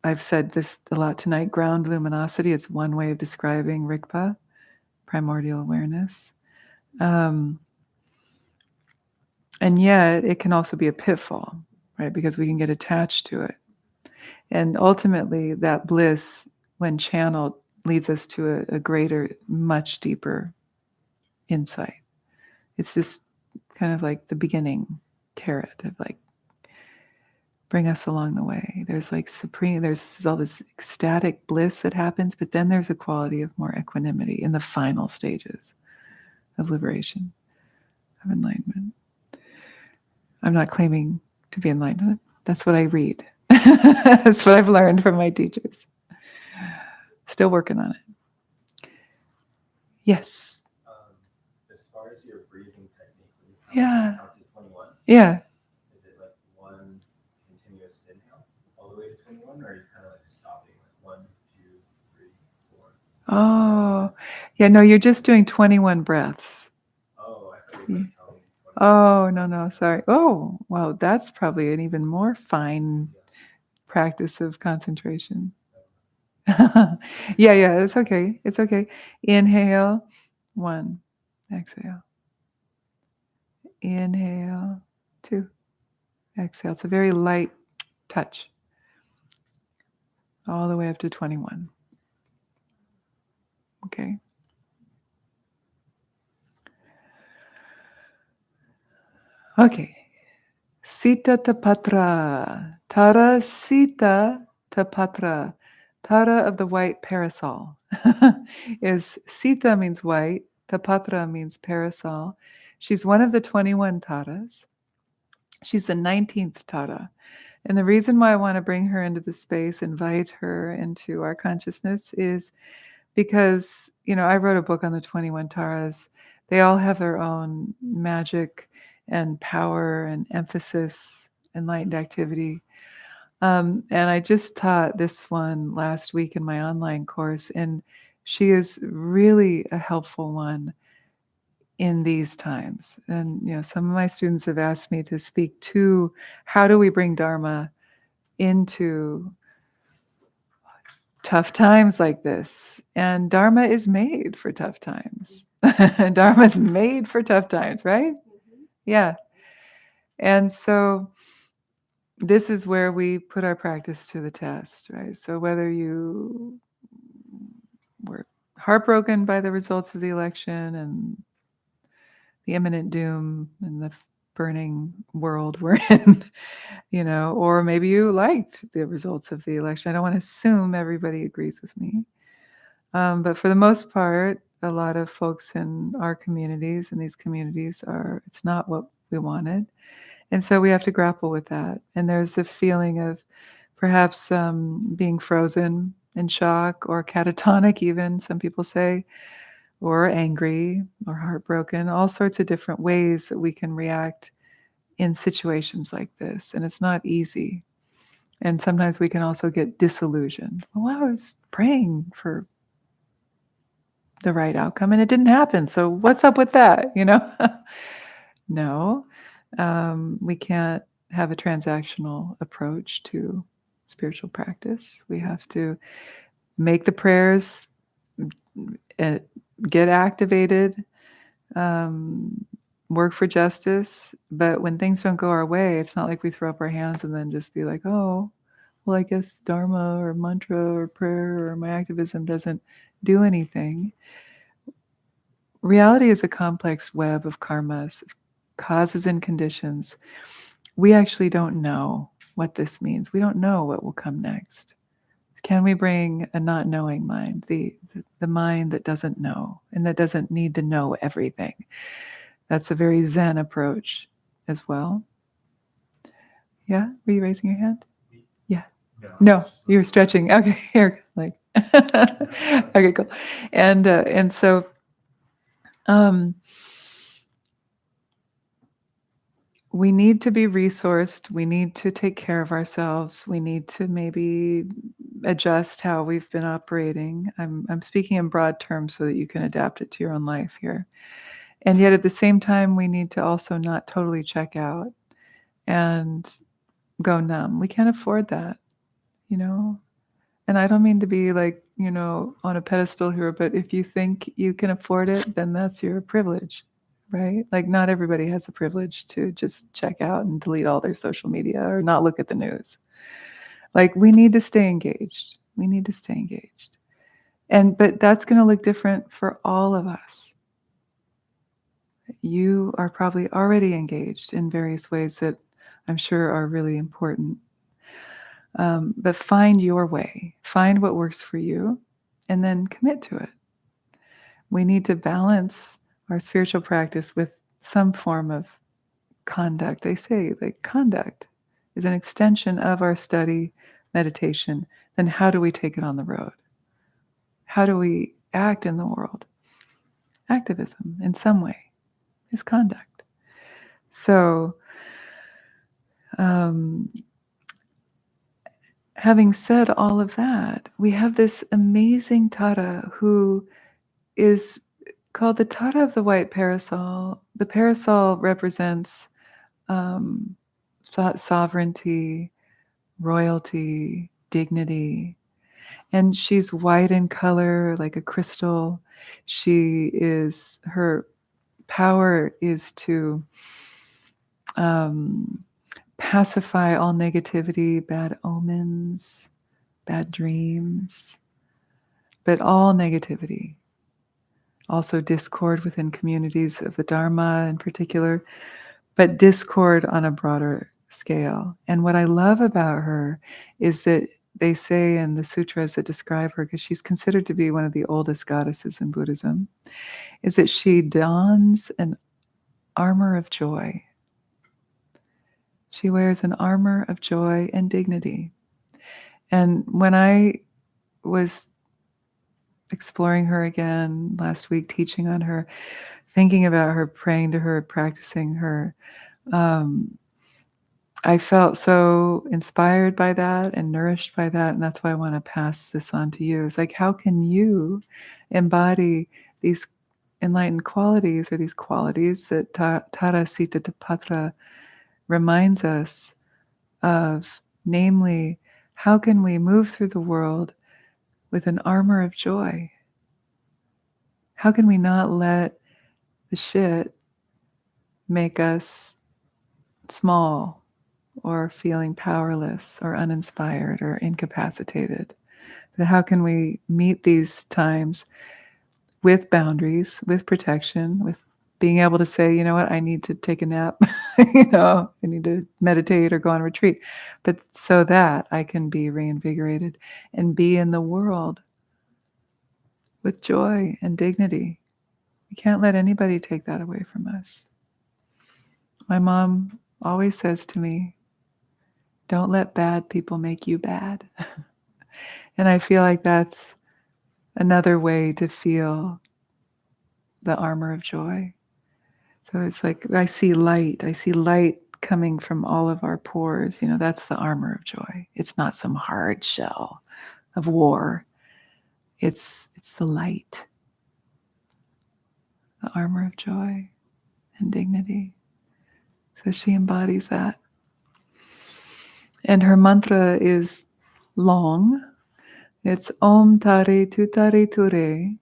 I've said this a lot tonight, ground luminosity. It's one way of describing Rigpa, primordial awareness. And yet it can also be a pitfall, right? Because we can get attached to it. And ultimately that bliss, when channeled, leads us to a greater, much deeper insight. It's just kind of like the beginning carrot of like, bring us along the way. There's like supreme, there's all this ecstatic bliss that happens, but then there's a quality of more equanimity in the final stages of liberation, of enlightenment. I'm not claiming to be enlightened. That's what I read. That's what I've learned from my teachers. Still working on it. Yes. As far as your breathing technique, when you count to 21, Yeah. is it like one continuous inhale all the way to 21, or are you kind of like stopping like 1, 2, 3, 4? Oh, yeah, no, you're just doing 21 breaths. Oh, I thought you were like counting 21. Oh, no, sorry. Oh, wow, that's probably an even more fine practice of concentration. Yeah, it's okay. It's okay. Inhale, 1. Exhale. Inhale, 2. Exhale. It's a very light touch. All the way up to 21. Okay. Okay. Sitatapatra. Tara Sitatapatra. Tara of the white parasol. Is Sita means white. Tapatra means parasol. She's one of the 21 Taras. She's the 19th Tara. And the reason why I want to bring her into the space, invite her into our consciousness, is because, I wrote a book on the 21 Taras. They all have their own magic and power and emphasis, enlightened activity. And I just taught this one last week in my online course, and she is really a helpful one in these times. And, some of my students have asked me to speak to how do we bring Dharma into tough times like this. And Dharma is made for tough times. Dharma is made for tough times, right? Yeah. And so this is where we put our practice to the test, right? So whether you were heartbroken by the results of the election and the imminent doom and the burning world we're in, or maybe you liked the results of the election. I don't want to assume everybody agrees with me. But for the most part, a lot of folks in our communities and these communities it's not what we wanted. And so we have to grapple with that. And there's a feeling of perhaps being frozen in shock or catatonic even, some people say, or angry or heartbroken, all sorts of different ways that we can react in situations like this. And it's not easy. And sometimes we can also get disillusioned. Well, I was praying for the right outcome and it didn't happen. So what's up with that? No, we can't have a transactional approach to spiritual practice. We have to make the prayers get activated, work for justice. But when things don't go our way, it's not like we throw up our hands and then just be like, oh, well, I guess Dharma or mantra or prayer or my activism doesn't do anything. Reality is a complex web of karmas, causes and conditions. We actually don't know what this means. We don't know what will come next. Can we bring a not knowing mind, the mind that doesn't know and that doesn't need to know everything? That's a very Zen approach as well. Yeah? Were you raising your hand? Yeah. No, you were stretching. Okay, here. Like, okay, cool. And so, we need to be resourced. We need to take care of ourselves. We need to maybe adjust how we've been operating. I'm speaking in broad terms so that you can adapt it to your own life here. And yet at the same time, we need to also not totally check out and go numb. We can't afford that, you know? And I don't mean to be like, on a pedestal here, but if you think you can afford it, then that's your privilege, right? Like not everybody has the privilege to just check out and delete all their social media or not look at the news. Like we need to stay engaged. We need to stay engaged. But that's going to look different for all of us. You are probably already engaged in various ways that I'm sure are really important. But find your way, find what works for you, and then commit to it. We need to balance our spiritual practice with some form of conduct. They say that conduct is an extension of our study, meditation. Then how do we take it on the road? How do we act in the world? Activism, in some way, is conduct. So, having said all of that, we have this amazing Tare who is called the Tare of the White Parasol. The parasol represents sovereignty, royalty, dignity. And she's white in color, like a crystal. Her power is to pacify all negativity, bad omens, bad dreams, but all negativity. Also discord within communities of the Dharma in particular, but discord on a broader scale. And what I love about her is that they say in the sutras that describe her, because she's considered to be one of the oldest goddesses in Buddhism, is that she dons an armor of joy. She wears an armor of joy and dignity. And when I was exploring her again last week, teaching on her, thinking about her, praying to her, practicing her, I felt so inspired by that and nourished by that. And that's why I want to pass this on to you. It's like, how can you embody these enlightened qualities or these qualities that Tare Sitatapatra reminds us of? Namely, how can we move through the world with an armor of joy? How can we not let the shit make us small or feeling powerless or uninspired or incapacitated? But how can we meet these times with boundaries, with protection, with being able to say, you know what, I need to take a nap, I need to meditate or go on retreat, but so that I can be reinvigorated and be in the world with joy and dignity. We can't let anybody take that away from us. My mom always says to me, don't let bad people make you bad. And I feel like that's another way to feel the armor of joy. So it's like I see light coming from all of our pores. That's the armor of joy. It's not some hard shell of war. It's the light, the armor of joy and dignity. So she embodies that. And her mantra is long. It's Om Tare Tuttare Ture.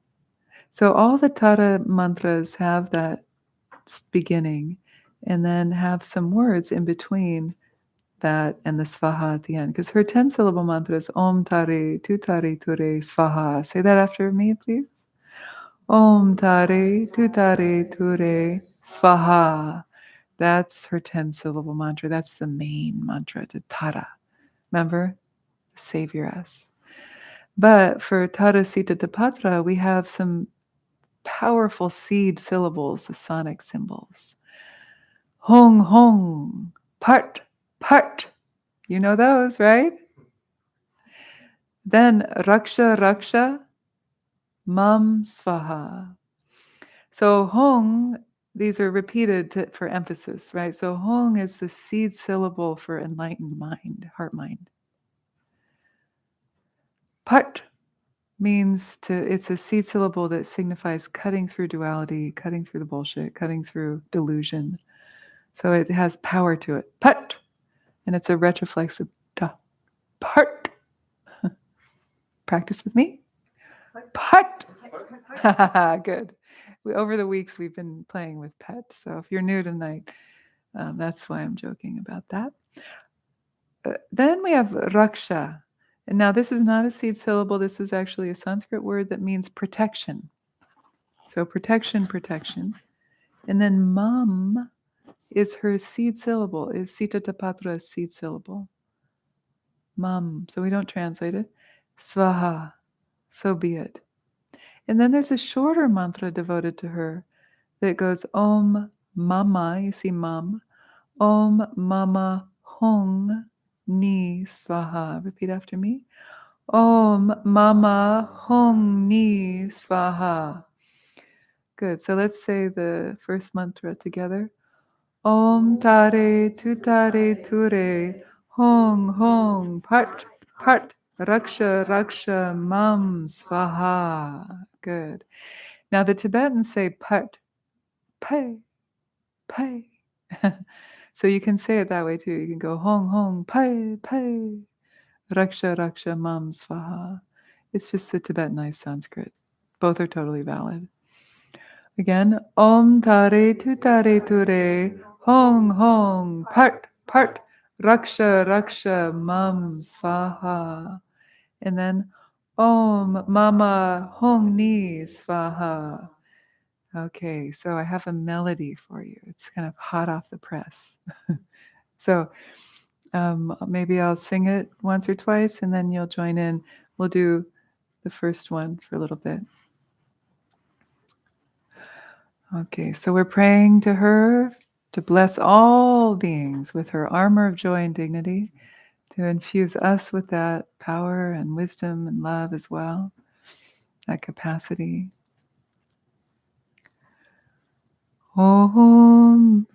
So all the Tare mantras have that beginning and then have some words in between that and the Svaha at the end. Because her 10-syllable mantra is Om Tare Tuttare Ture Svaha. Say that after me, please. Om Tare Tuttare Ture Svaha. That's her 10-syllable mantra. That's the main mantra to Tara. Remember? The Savioress. But for Tare Sitatapatra, we have some powerful seed syllables, the sonic symbols. Hong, hong, part, part. You know those, right? Then Raksha, Raksha, Mam, Svaha. So Hong, these are repeated for emphasis, right? So Hong is the seed syllable for enlightened mind, heart mind. Pat means it's a seed syllable that signifies cutting through duality, cutting through the bullshit, cutting through delusion. So it has power to it. Pat! And it's a retroflexive ta. Part. Practice with me. Pat. Good. Over the weeks, we've been playing with pet. So if you're new tonight, that's why I'm joking about that. Then we have Raksha. And now this is not a seed syllable. This is actually a Sanskrit word that means protection. So protection, protection. And then Mam is her seed syllable, is Sitatapatra seed syllable. Mam. So we don't translate it. Svaha. So be it. And then there's a shorter mantra devoted to her that goes Om Mama, you see Mam, Om Mama Hong Ni Svaha. Repeat after me. Om Mama Hong Ni Svaha. Good. So let's say the first mantra together. Om Tare Tuttare Ture Hong Hong Pat Pat Raksha Raksha Mam Svaha. Good. Now the Tibetans say Pat Pei Pei. So you can say it that way too. You can go Hong Hong Pei Pei Raksha Raksha Mam Svaha. It's just the Tibetanized Sanskrit. Both are totally valid. Again, Om Tare Tuttare Ture Hong Hong Part Part Raksha Raksha Mam Svaha. And then Om Mama Hong Ni Svaha. Okay, so I have a melody for you. It's kind of hot off the press. So maybe I'll sing it once or twice and then you'll join in. We'll do the first one for a little bit. Okay, so we're praying to her to bless all beings with her armor of joy and dignity, to infuse us with that power and wisdom and love as well, that capacity. Om,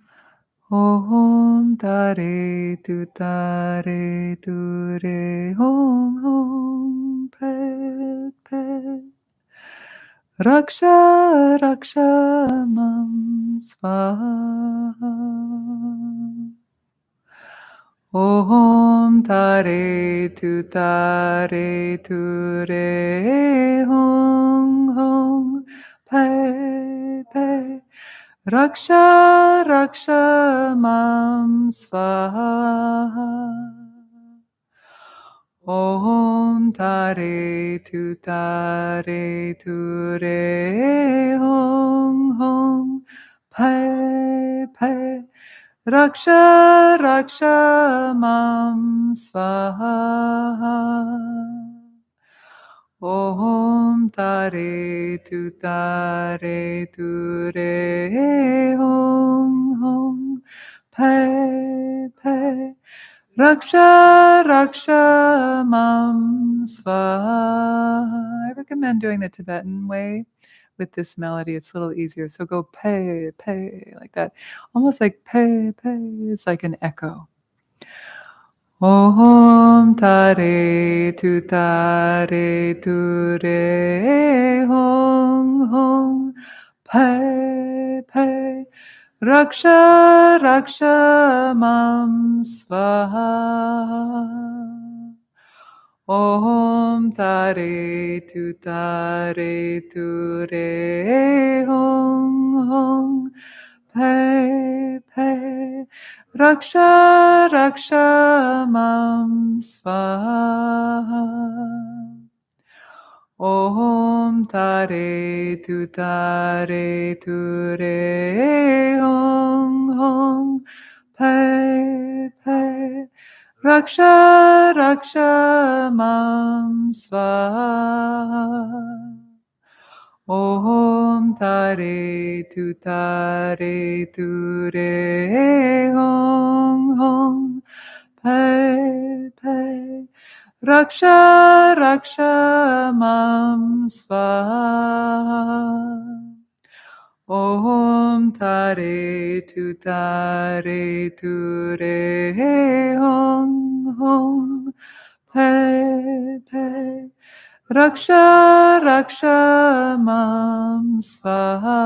Om Tare Tuttare Ture Hong Hong Pet Pet Raksha Raksha Mam Svaha. Om Tare Tuttare Ture Hong Hong Pei Pei Raksha Raksha Mam Svaha. Om Tare Tuttare Ture Hong Hong Pei Pei Raksha Raksha Mam Svaha. Om Tare Tuttare Ture Hong Hong Pei Pei Raksha Raksha Mam Svaha. I recommend doing the Tibetan way with this melody. It's a little easier. So go pei, pei, like that. Almost like pei, pei. It's like an echo. Om Tare Tuttare Ture Hong Hong Pei Pei Raksha Raksha Mam Svaha. Om Om Tare, Tuttare, Ture, Hong, Hong, Pe, Pe, Raksha, Raksha, Mam, Svaha. Om Tare, Tuttare, Ture, Hong, Hong, Pe, Pe, Raksha, Raksha, Mam, Svaha. Om Tare, Tuttare, Ture, Hong, Hong, Pe, Pe, Raksha, Raksha, Mam, Svaha. Om Tare, Tuttare, Ture, Hong, Hong, Pe, Pe, Raksha, Raksha, Mam, Svaha.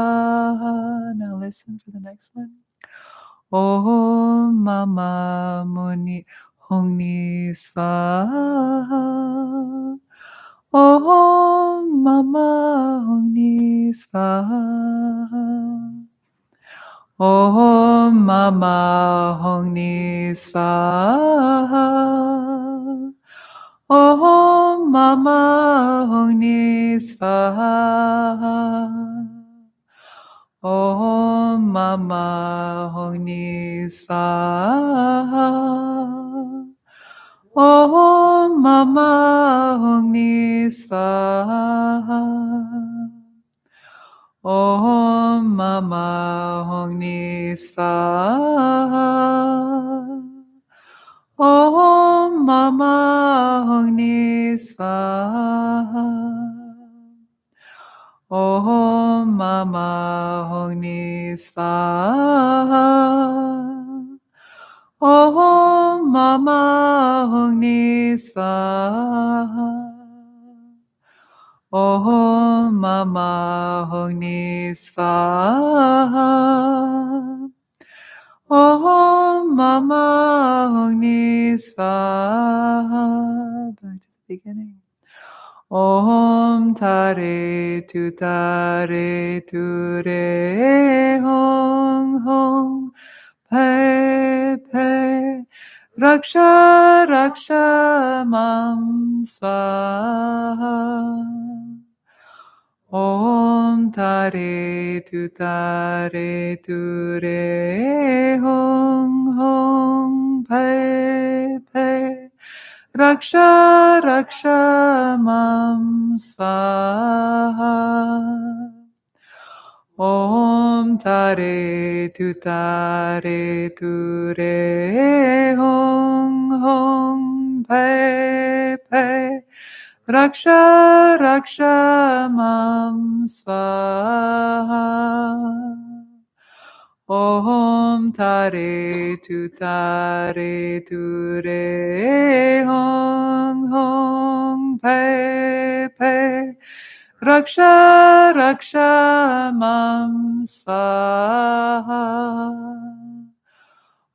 Now listen for the next one. Om Mama Muni Hongni Svaha. Om Mama Hongni Svaha. Om Mama Hongni Svaha. Om Mama Hongni Svaha. Om Mama Hongni Svaha. Om Mama Hongni Svaha. Om Mama Hongni Svaha. Om Mama Hongni Svaha. Om Mama Hongni Svaha. Om Mama Hongni Svaha. Om Mama Hongni Svaha. Om Mama Hongni Svaha. Back to the beginning. Om Tare, Tuttare, Ture, Hong, Hong, Pe, Pe, Raksha, Raksha, Mam, Svaha. Om Tare, Tuttare, Ture, Hong, Hong, Pe, Pe, Raksha, Raksha, Mam, Svaha. Om Tare, Tuttare, Ture, Hong, Hong, Pe, Pe, Raksha, Raksha, Mam, Svaha. Om Tare, Tuttare, Ture, Hong, Hong, Pe, Pe, Raksha, Raksha, Mam, Svaha.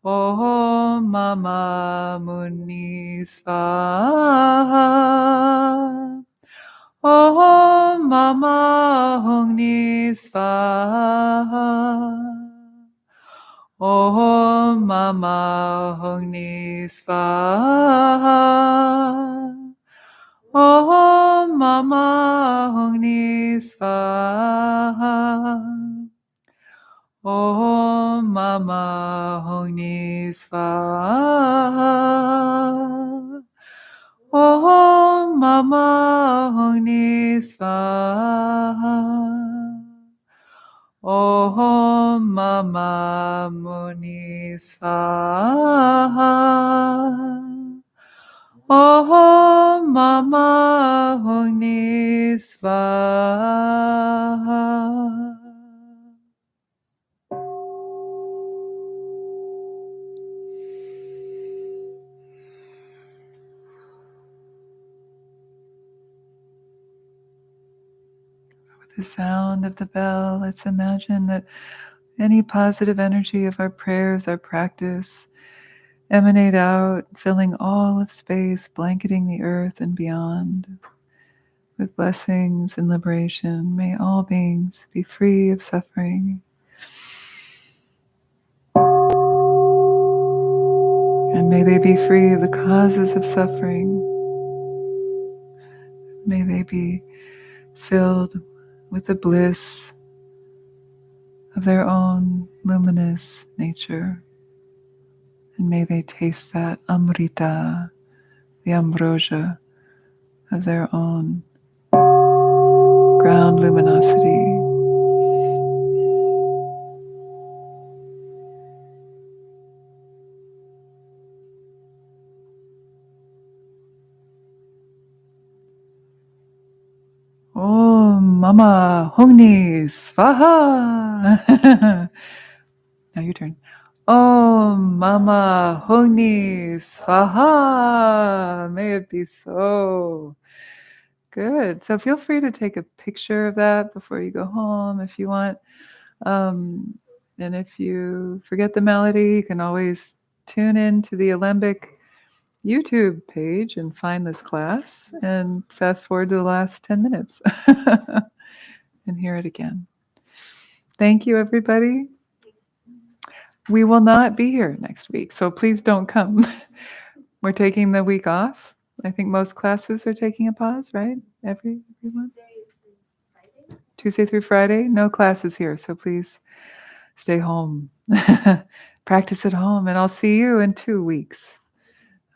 Om Mama Muni Svaha. Om Mama Hongni Svaha. Om Mama Hongni Svaha. Om Mama Hongni Svaha. Om Mama Hongni Svaha. Om Mama Hongni Svaha. Om Mama Muni Svaha. Om Mama Hongni Svaha. The sound of the bell, let's imagine that any positive energy of our prayers, our practice, emanate out, filling all of space, blanketing the earth and beyond with blessings and liberation. May all beings be free of suffering. And may they be free of the causes of suffering. May they be filled with the bliss of their own luminous nature. And may they taste that amrita, the ambrosia of their own ground luminosity. Om Mama Hongni Svaha. Now your turn. Om Mama Hongni Svaha. May it be so. Good. So feel free to take a picture of that before you go home if you want. And if you forget the melody, you can always tune in to the Alembic YouTube page and find this class and fast forward to the last 10 minutes and hear it again. Thank you, everybody. We will not be here next week, so please don't come. We're taking the week off. I think most classes are taking a pause, right? Everyone? Tuesday through Friday. No classes here, so please stay home. Practice at home, and I'll see you in 2 weeks.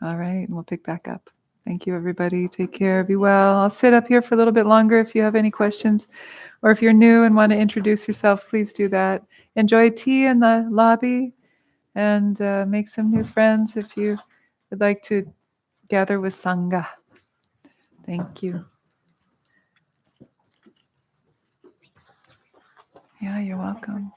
All right, and we'll pick back up. Thank you, everybody. Take care. Be well. I'll sit up here for a little bit longer if you have any questions, or if you're new and want to introduce yourself, please do that. Enjoy tea in the lobby, and make some new friends if you would like to gather with Sangha. Thank you. Yeah, you're welcome.